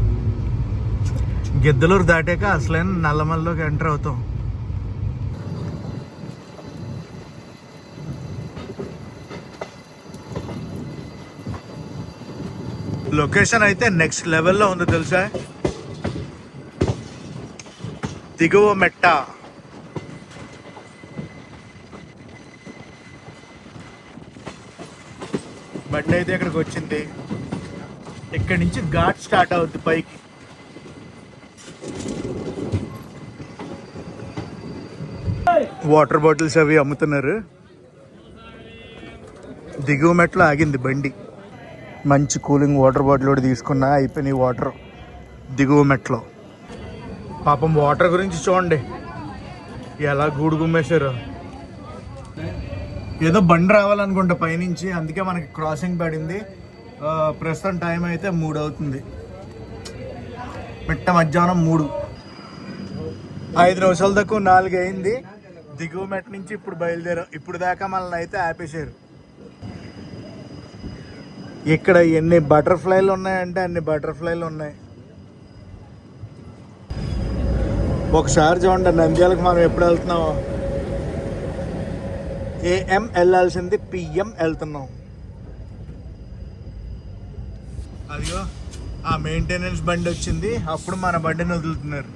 గిద్దలూరు దాటాక అసలైన నల్లమల్లోకి ఎంటర్ అవుతాం. లొకేషన్ అయితే నెక్స్ట్ లెవెల్లో ఉంది తెలుసా. దిగువ మెట్ట. బండి అయితే ఇక్కడికి వచ్చింది. ఇక్కడి నుంచి ఘాట్ స్టార్ట్ అవుద్ది పైకి. వాటర్ బాటిల్స్ అవి అమ్ముతున్నారు. దిగువ మెట్లో ఆగింది బండి. మంచి కూలింగ్ వాటర్ బాటిల్ కూడా తీసుకున్నా, అయిపోయినాయి వాటర్ దిగువ మెట్లో. పాపం వాటర్ గురించి చూడండి ఎలా గూడు గుమ్మేశారు. ఏదో బండి రావాలనుకుంటా పైనుంచి, అందుకే మనకి క్రాసింగ్ పడింది. ప్రస్తుతం టైం అయితే 3 అవుతుంది. మిట్ట మధ్యాహ్నం 3. 5 నిమిషాల దాకా 4 అయింది. దిగువ మెట్ట నుంచి ఇప్పుడు బయలుదేరాం. ఇప్పుడు దాకా మనల్ని అయితే ఆపేశారు. ఇక్కడ ఎన్ని బటర్ఫ్లైలు ఉన్నాయంటే అన్ని బటర్ఫ్లైలు ఉన్నాయి. ఒకసారి చూడండి నంద్యాలకు మనం ఎప్పుడు వెళ్తున్నాం. AM వెళ్ళాల్సింది PM వెళ్తున్నాం. అదిగో ఆ మెయింటెనెన్స్ బండి వచ్చింది, అప్పుడు మన బండిని వదులుతున్నారు.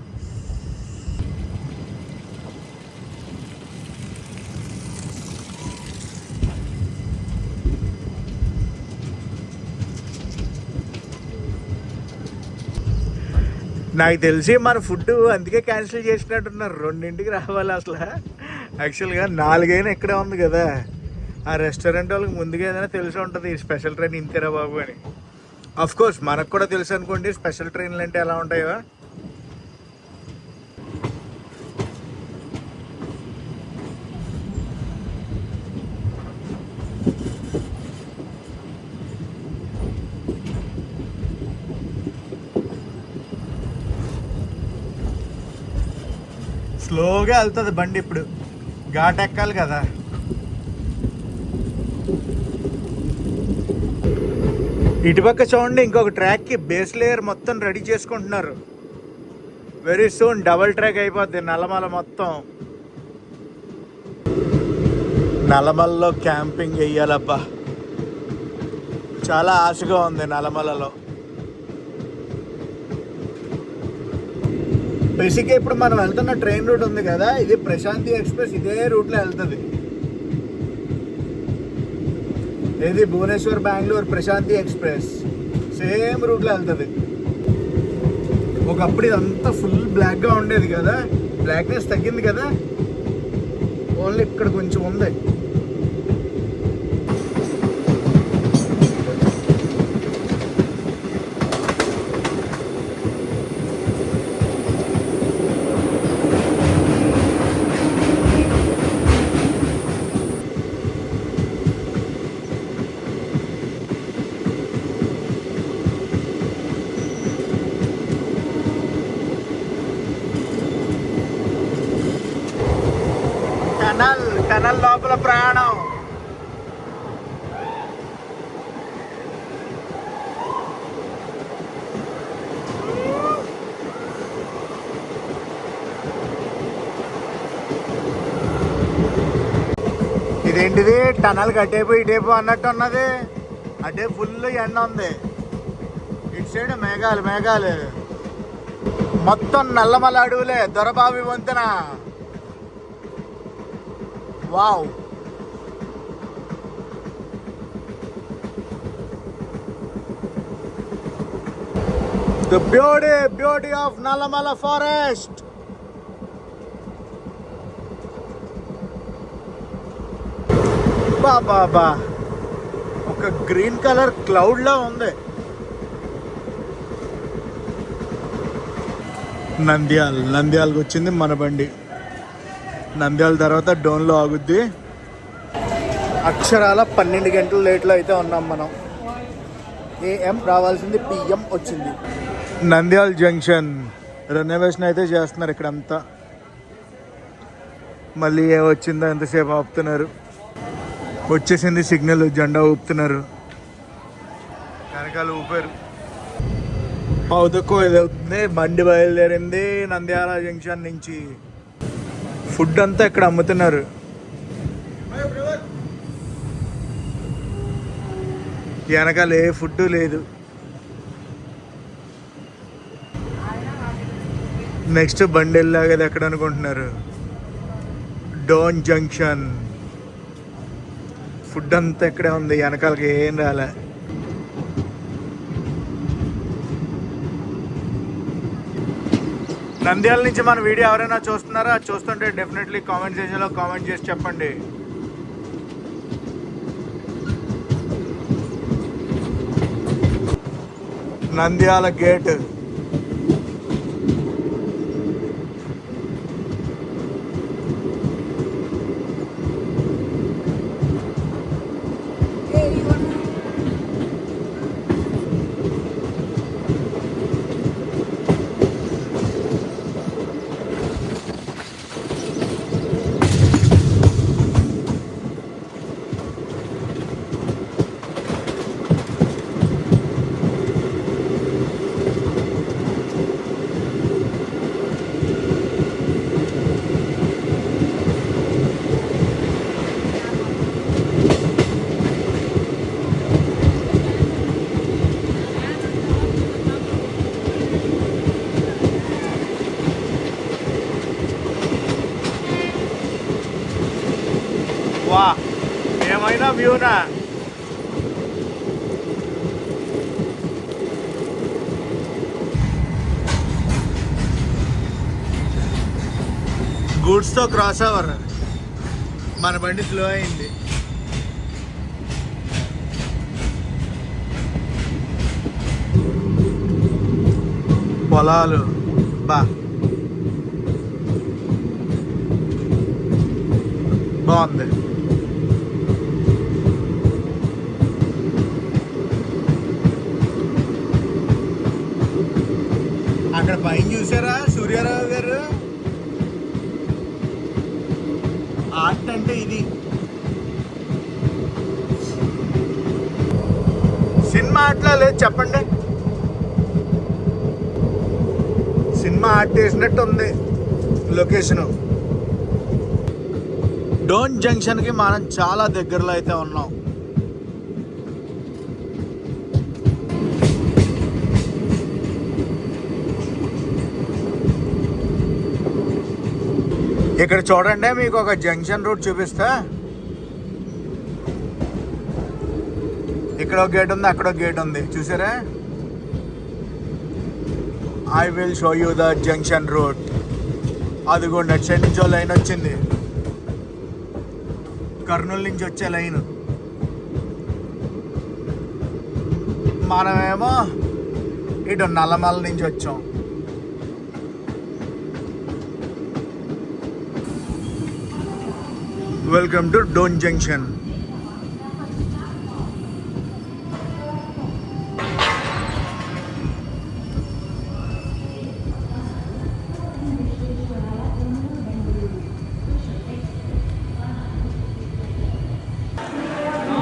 నాకు తెలిసి మన ఫుడ్ అందుకే క్యాన్సిల్ చేసినట్టున్నారు. 2ంటికి రావాలి అసలు. యాక్చువల్గా 4 అయినా ఇక్కడే ఉంది కదా. ఆ రెస్టారెంట్ వాళ్ళకి ముందుగా ఏదైనా తెలిసి ఉంటుంది స్పెషల్ ట్రైన్ ఇంతేరా బాబు అని. అఫ్ కోర్స్ మనకు కూడా తెలుసు అనుకోండి స్పెషల్ ట్రైన్లు అంటే ఎలా ఉంటాయో. స్లోగా వెళ్తుంది బండి. ఇప్పుడు ఘాట్ ఎక్కాలి కదా. ఇటుపక్క చూడండి ఇంకొక ట్రాక్కి బేస్ లేయర్ మొత్తం రెడీ చేసుకుంటున్నారు. వెరీ సూన్ డబల్ ట్రాక్ అయిపోద్ది నల్లమల మొత్తం. నల్లమలలో క్యాంపింగ్ వెయ్యాలబ్బా, చాలా ఆశగా ఉంది నల్లమలలో. బేసిక్గా ఇప్పుడు మనం వెళ్తున్న ట్రైన్ రూట్ ఉంది కదా, ఇది ప్రశాంతి ఎక్స్ప్రెస్ ఇదే రూట్లో వెళ్తుంది. ఇది భువనేశ్వర్ బెంగళూరు ప్రశాంతి ఎక్స్ప్రెస్ సేమ్ రూట్లో వెళ్తుంది. ఒకప్పుడు ఇదంతా ఫుల్ బ్లాక్గా ఉండేది కదా, బ్లాక్నెస్ తగ్గింది కదా, ఓన్లీ ఇక్కడ కొంచెం ఉంది. టనల్ లోపల ప్రయాణం. ఇదేంటిది టనల్ కట్టేపు ఇటేపు అన్నట్టు ఉన్నది. అటే ఫుల్ ఎండ ఉంది. ఇటు సైడ్ మేఘాలు మేఘాలు. మొత్తం నల్లమల అడవులే. దొరబావి వంతెన. Wow. The beauty of Nallamala forest. బాబా ఒక గ్రీన్ కలర్ క్లౌడ్ లా ఉంది. నంద్యాలకు వచ్చింది మన బండి. నంద్యాల తర్వాత డోన్లో ఆగుద్ది. అక్షరాల 12 గంటల లేట్లో అయితే ఉన్నాం మనం. AM రావాల్సింది PM వచ్చింది. నంద్యాల జంక్షన్ రెనోవేషన్ అయితే చేస్తున్నారు ఇక్కడంతా. మళ్ళీ ఏ వచ్చిందో ఎంతసేపు ఆపుతున్నారు. వచ్చేసింది సిగ్నల్, జెండా ఊపుతున్నారు, వెనకాల ఊపారు. పావుతక్కువ ఏదవుతుంది. బండి బయలుదేరింది నంద్యాల జంక్షన్ నుంచి. ఫుడ్ అంతా ఇక్కడ అమ్ముతున్నారు. వెనకాల ఏ ఫుడ్ లేదు. నెక్స్ట్ బండి వెళ్ళాగది ఎక్కడ అనుకుంటున్నారు? డోన్ జంక్షన్. ఫుడ్ అంతా ఇక్కడే ఉంది, వెనకాలకి ఏం రాలే. నంద్యాల నుంచి మన వీడియో ఎవరైనా చూస్తున్నారా? చూస్తుంటే డెఫినెట్లీ కామెంట్ సెక్షన్లో కామెంట్ చేసి చెప్పండి. నంద్యాల గేట్. వా, ఏమైనా వ్యూనా. గూడ్స్తో క్రాస్ ఓవర్. మన బండి స్లో అయింది. పొలాలు బాగుంది. అక్కడ పైన చూసారా సూర్యారావు గారు? ఆర్ట్ అంటే ఇది. సినిమా ఆర్ట్లా లేదు చెప్పండి. సినిమా ఆర్ట్ వేసినట్టు ఉంది లొకేషను. డోన్ జంక్షన్కి మనం చాలా దగ్గరలో అయితే ఉన్నాం. ఇక్కడ చూడండి, మీకు ఒక జంక్షన్ రూట్ చూపిస్తా. ఇక్కడ ఒక గేట్ ఉంది, అక్కడ ఒక గేట్ ఉంది, చూసారా? I will show you the junction route. అదిగోండి అటు సైడ్ నుంచి లైన్ వచ్చింది, కర్నూలు నుంచి వచ్చే లైన్. మనమేమో ఇటు నల్లమల నుంచి వచ్చాం. Welcome to Dhone junction.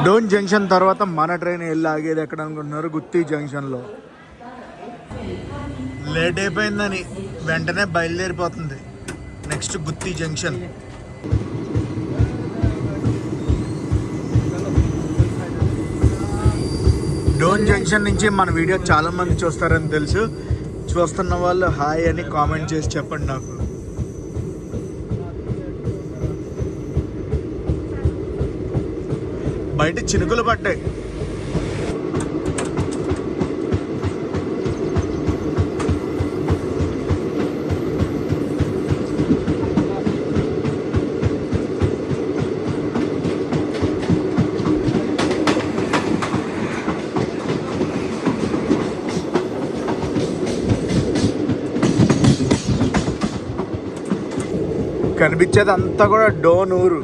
Dhone junction తర్వాత మన ట్రైన్ వెళ్ళి ఆగేది ఎక్కడ అనుకుంటున్నారు? గుత్తి జంక్షన్లో. లేట్ అయిపోయిందని వెంటనే బయలుదేరిపోతుంది. నెక్స్ట్ గుత్తి జంక్షన్. డోన్ జంక్షన్ నుంచి మన వీడియో చాలా మంది చూస్తారని తెలుసు. చూస్తున్న వాళ్ళు హాయ్ అని కామెంట్ చేసి చెప్పండి నాకు. బయట చినుకులు పడ్డాయి. కనిపించేది అంతా కూడా డోన్ ఊరు.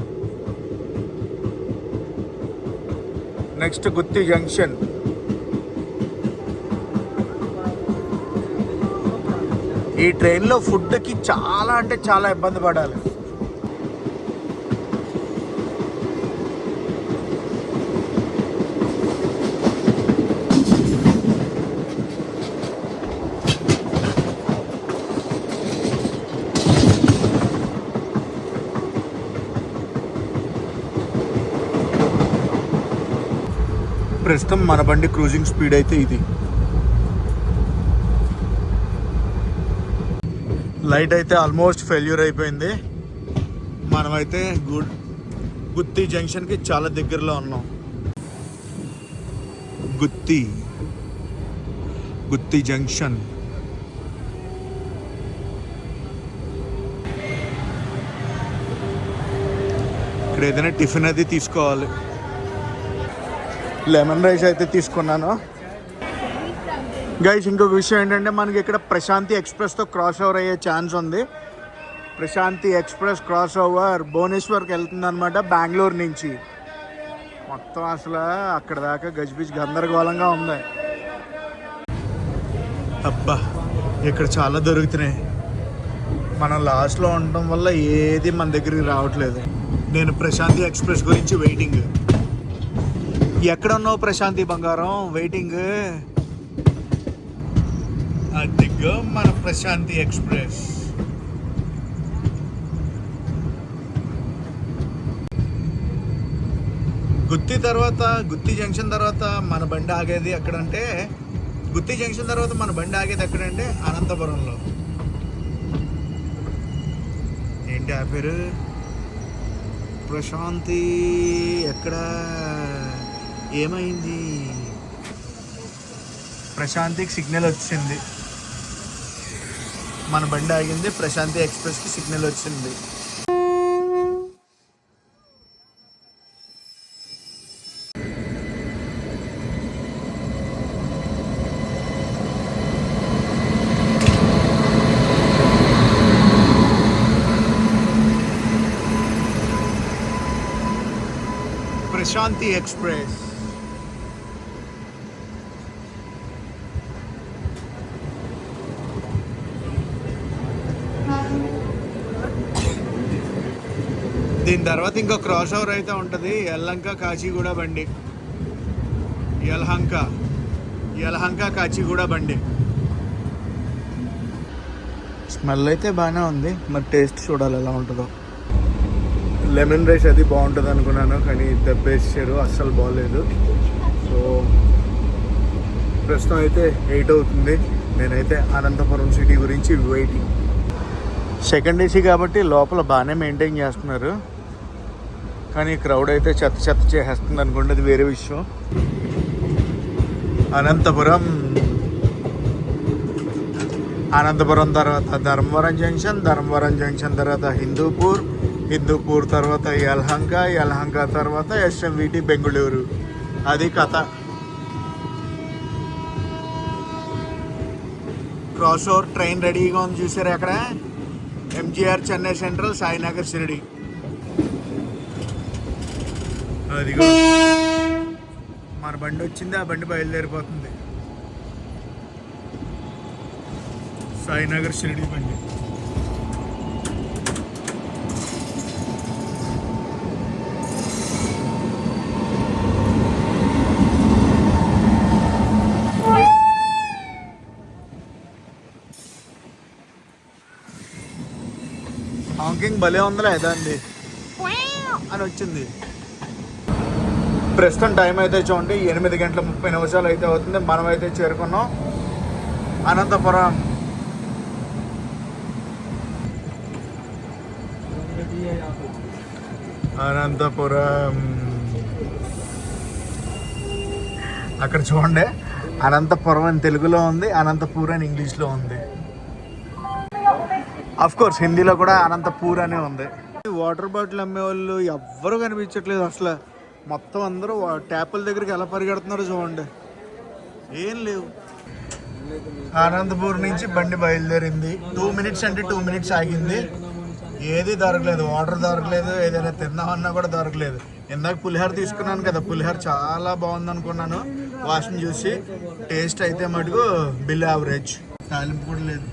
నెక్స్ట్ గుత్తి జంక్షన్. ఈ ట్రైన్లో ఫుడ్కి చాలా అంటే చాలా ఇబ్బంది పడాలి. ప్రస్తుతం మన బండి క్రూజింగ్ స్పీడ్ అయితే ఇది. లైట్ అయితే ఆల్మోస్ట్ ఫెయిల్యూర్ అయిపోయింది. మనమైతే గుత్తి జంక్షన్కి చాలా దగ్గరలో ఉన్నాం. గుత్తి జంక్షన్. ఇక్కడ ఏదైనా టిఫిన్ అది తీసుకోవాలి. లెమన్ రైస్ అయితే తీసుకున్నాను. గైస్ ఇంకొక విషయం ఏంటంటే మనకి ఇక్కడ ప్రశాంతి ఎక్స్ప్రెస్తో క్రాస్ ఓవర్ అయ్యే ఛాన్స్ ఉంది. ప్రశాంతి ఎక్స్ప్రెస్ క్రాస్ ఓవర్ భువనేశ్వర్కి వెళ్తుంది అనమాట, బెంగళూరు నుంచి. మొత్తం అసలు అక్కడ దాకా గజిబిజి గందరగోళంగా ఉంది. అబ్బా ఇక్కడ చాలా దొరుకుతున్నాయి. మనం లాస్ట్లో ఉండటం వల్ల ఏది మన దగ్గరికి రావట్లేదు. నేను ప్రశాంతి ఎక్స్ప్రెస్ గురించి వెయిటింగ్. ఎక్కడ ఉన్నావు ప్రశాంతి బంగారం? వెయిటింగ్. అదిగో మన ప్రశాంతి ఎక్స్ప్రెస్. గుత్తి జంక్షన్ తర్వాత మన బండి ఆగేది ఎక్కడంటే, గుత్తి జంక్షన్ తర్వాత మన బండి ఆగేది ఎక్కడంటే అనంతపురంలో. ఏంటి ఆ పేరు? ప్రశాంతి. ఎక్కడ ఏమైంది? ప్రశాంతికి సిగ్నల్ వచ్చింది. మన బండి ఆగింది, ప్రశాంతి ఎక్స్ప్రెస్కి సిగ్నల్ వచ్చింది. ప్రశాంతి ఎక్స్ప్రెస్. దీని తర్వాత ఇంకో క్రాస్ ఓవర్ అయితే ఉంటుంది, యలహంక కాచిగూడ బండి. యలహంక కాచిగూడ బండి. స్మెల్ అయితే బాగానే ఉంది, మరి టేస్ట్ చూడాలి ఎలా ఉంటుందో. లెమన్ రైస్ అది బాగుంటుంది అనుకున్నాను, కానీ దెబ్బేసారు, అస్సలు బాగలేదు. సో ప్రస్తుతం అయితే 8 అవుతుంది. నేనైతే అనంతపురం సిటీ గురించి వెయిటింగ్. సెకండ్ ఏసీ కాబట్టి లోపల బాగానే మెయింటైన్ చేస్తున్నారు, కానీ క్రౌడ్ అయితే చెత్త చేసేస్తుంది అనుకోండి, అది వేరే విషయం. అనంతపురం తర్వాత ధర్మవరం జంక్షన్ తర్వాత హిందూపూర్ తర్వాత యలహంక తర్వాత ఎస్ఎంవిటి బెంగళూరు. అది కథ. క్రాస్ ఓవర్ ట్రైన్ రెడీగా ఉంది, చూసారు అక్కడ. ఎంజీఆర్ చెన్నై సెంట్రల్, సాయినగర్ షిరిడి. అదిగో మన బండి వచ్చింది, ఆ బండి బయలుదేరిపోతుంది. సాయినగర్ షిరిడి బండి. హాంకింగ్ భలే ఉందిలే, దాన్ని అని వచ్చింది. ప్రస్తుతం టైం అయితే చూడండి 8:30 అయితే అవుతుంది. మనమైతే చేరుకున్నాం అనంతపురం. అక్కడ చూడండి, అనంతపురం అని తెలుగులో ఉంది, అనంతపూర్ అని ఇంగ్లీష్లో ఉంది. అఫ్ కోర్స్ హిందీలో కూడా అనంతపూర్ అనే ఉంది. వాటర్ బాటిల్ అమ్మే వాళ్ళు ఎవ్వరూ కనిపించట్లేదు అసలు. మొత్తం అందరూ ట్యాపుల దగ్గరికి ఎలా పరిగెడుతున్నారో చూడండి, ఏం లేవు. అనంతపూర్ నుంచి బండి బయలుదేరింది. 2 minutes అంటే 2 minutes ఆగింది. ఏది దొరకలేదు, వాటర్ దొరకలేదు, ఏదైనా తిందామన్నా కూడా దొరకలేదు. ఇందాక పులిహోర తీసుకున్నాను కదా, పులిహోర చాలా బాగుంది అనుకున్నాను వాసన చూసి. టేస్ట్ అయితే మటుకు బిల్ యావరేజ్. తాలింపు కూడా లేదు.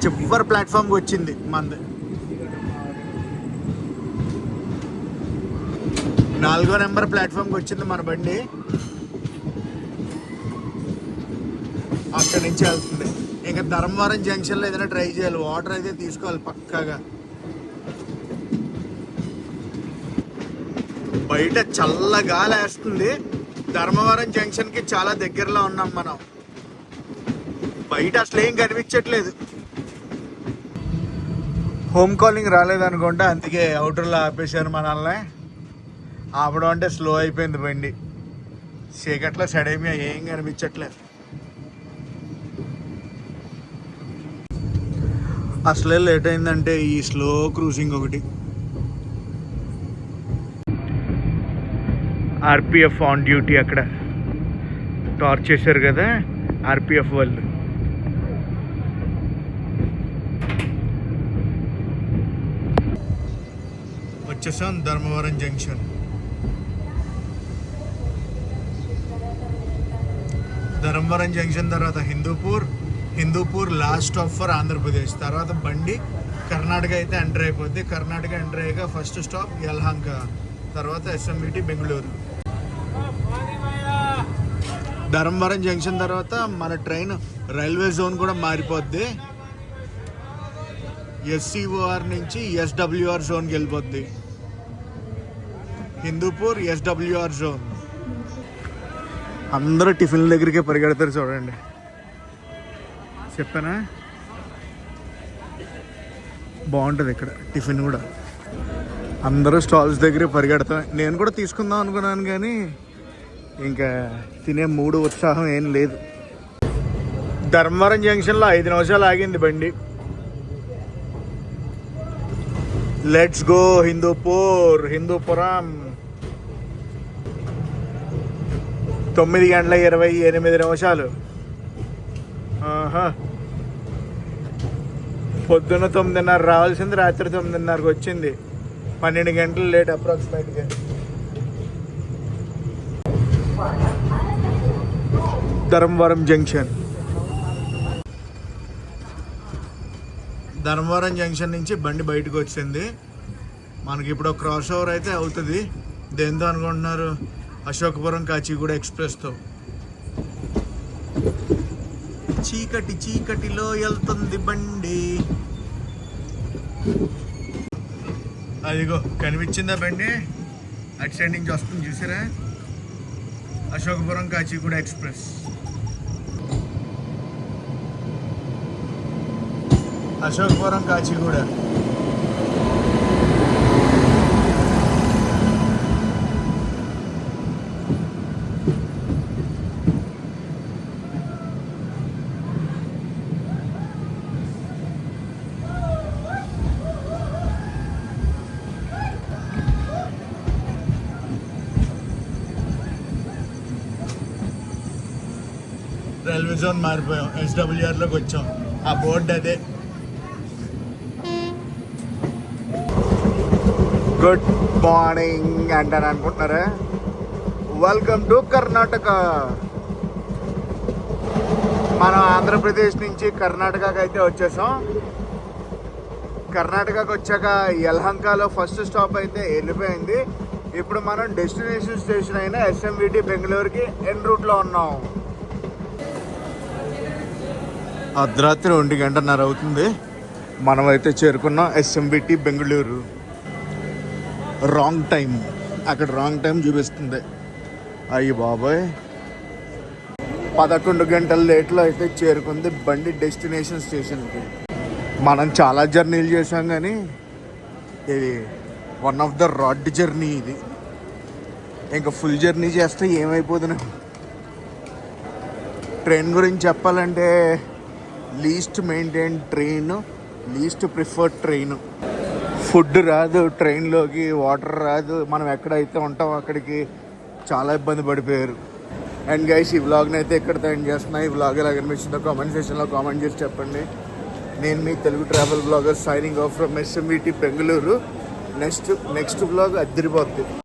చివరి ప్లాట్ఫామ్కి వచ్చింది మంది. 4వ నెంబర్ ప్లాట్ఫామ్కి వచ్చింది మన బండి. అక్కడి నుంచి వెళ్తుంది. ఇంకా ధర్మవరం జంక్షన్లో ఏదైనా ట్రై చేయాలి, వాటర్ అయితే తీసుకోవాలి పక్కాగా. బయట చల్లగాలి వేస్తుంది. ధర్మవరం జంక్షన్కి చాలా దగ్గరలో ఉన్నాం మనం. బయట అసలు ఏం కనిపించట్లేదు. హోమ్ కాలింగ్ రాలేదనుకుంటా, అందుకే అవుటర్లో ఆపేశారు మనల్ని. ఆపడం అంటే స్లో అయిపోయింది బండి. చీకట్లో సడేమియా ఏం కనిపించట్లేదు. అసలే లేట్ అయిందంటే ఈ స్లో క్రూజింగ్ ఒకటి. RPF on duty. అక్కడ టార్చ్ చేశారు కదా ఆర్పిఎఫ్ వాళ్ళు. వచ్చేసాం ధర్మవరం జంక్షన్. ధర్మవరం జంక్షన్ తర్వాత Hindupur last stop for Andhra Pradesh. తర్వాత బండి కర్ణాటక అయితే ఎంటర్ అయిపోద్ది. కర్ణాటక ఎంటర్ అయ్యాక ఫస్ట్ స్టాప్ యలహంక, తర్వాత ఎస్ఎంబిటి బెంగళూరు. ధర్మవరం జంక్షన్ తర్వాత మన ట్రైన్ రైల్వే జోన్ కూడా మారిపోద్ది. ఎస్సీఓఆర్ నుంచి ఎస్డబ్ల్యూఆర్ జోన్కి వెళ్ళిపోద్ది. Hindupur SWR zone. అందరూ టిఫిన్ల దగ్గరికే పరిగెడతారు చూడండి. చెప్పానా, బాగుంటుంది ఇక్కడ టిఫిన్ కూడా. అందరూ స్టాల్స్ దగ్గరే పరిగెడతాం. నేను కూడా తీసుకుందాం అనుకున్నాను కానీ ఇంకా తినే మూడు ఉత్సాహం ఏం లేదు. ధర్మవరం జంక్షన్లో 5 నిమిషాలు ఆగింది బండి. Let's go Hindupuram. 9:28 పొద్దున్న 9:30 రావాల్సింది రాత్రి 9:30కి వచ్చింది. 12 గంటలు లేట్ అప్రాక్సిమేట్గా. ధర్మవరం జంక్షన్. ధర్మవరం జంక్షన్ నుంచి బండి బయటకు వచ్చింది. మనకి ఇప్పుడు క్రాస్ ఓవర్ అయితే అవుతుంది. దేంతో అనుకుంటున్నారు? అశోకపురం కాచిగూడ ఎక్స్ప్రెస్తో. చీకటిలో వెళ్తుంది బండి. అదిగో కనిపించిందా బండి? అటు సైడ్ నుంచి వస్తుంది చూసారా? Ashokapuram Kacheguda express. Ashokapuram Kacheguda. Railway zone మారిపోయాం, ఎస్డబ్ల్యూఆర్లోకి వచ్చాం. ఆ బోర్డు అదే. గుడ్ మార్నింగ్ అంటాను అనుకుంటున్నారా? Welcome to Karnataka. మనం ఆంధ్రప్రదేశ్ నుంచి కర్ణాటకకి అయితే వచ్చేసాం. కర్ణాటకకు వచ్చాక యలహంకలో ఫస్ట్ స్టాప్ అయితే వెళ్ళిపోయింది. ఇప్పుడు మనం డెస్టినేషన్ స్టేషన్ అయిన ఎస్ఎంబిటి బెంగళూరుకి ఎన్ రూట్లో ఉన్నాం. అర్ధరాత్రి 1:30 అవుతుంది. మనమైతే చేరుకున్నాం ఎస్ఎంబిటి బెంగళూరు. రాంగ్ టైం, అక్కడ రాంగ్ టైం చూపిస్తుంది. అయ్యి బాబాయ్, 11 గంటల లేట్లో అయితే చేరుకుంది బండి డెస్టినేషన్ స్టేషన్కి. మనం చాలా జర్నీలు చేసాం కానీ ఇది one of the rod journey. ఇది ఇంకా ఫుల్ జర్నీ చేస్తే ఏమైపోతుంది. ట్రైన్ గురించి చెప్పాలంటే least maintain train, least preferred train. Food రాదు ట్రైన్లోకి, వాటర్ రాదు. మనం ఎక్కడైతే ఉంటామో అక్కడికి చాలా ఇబ్బంది పడిపోయారు. అండ్ గైస్, ఈ వ్లాగ్ని అయితే ఎక్కడితో ఎండ్ చేస్తున్నా. ఈ వ్లాగ్ ఎలా కనిపించిందో కామెంట్ సెక్షన్లో కామెంట్ చేసి చెప్పండి. నేను మీ Telugu travel blogger signing off from SMVT Bengaluru. Next vlog అద్దరిపోద్ది.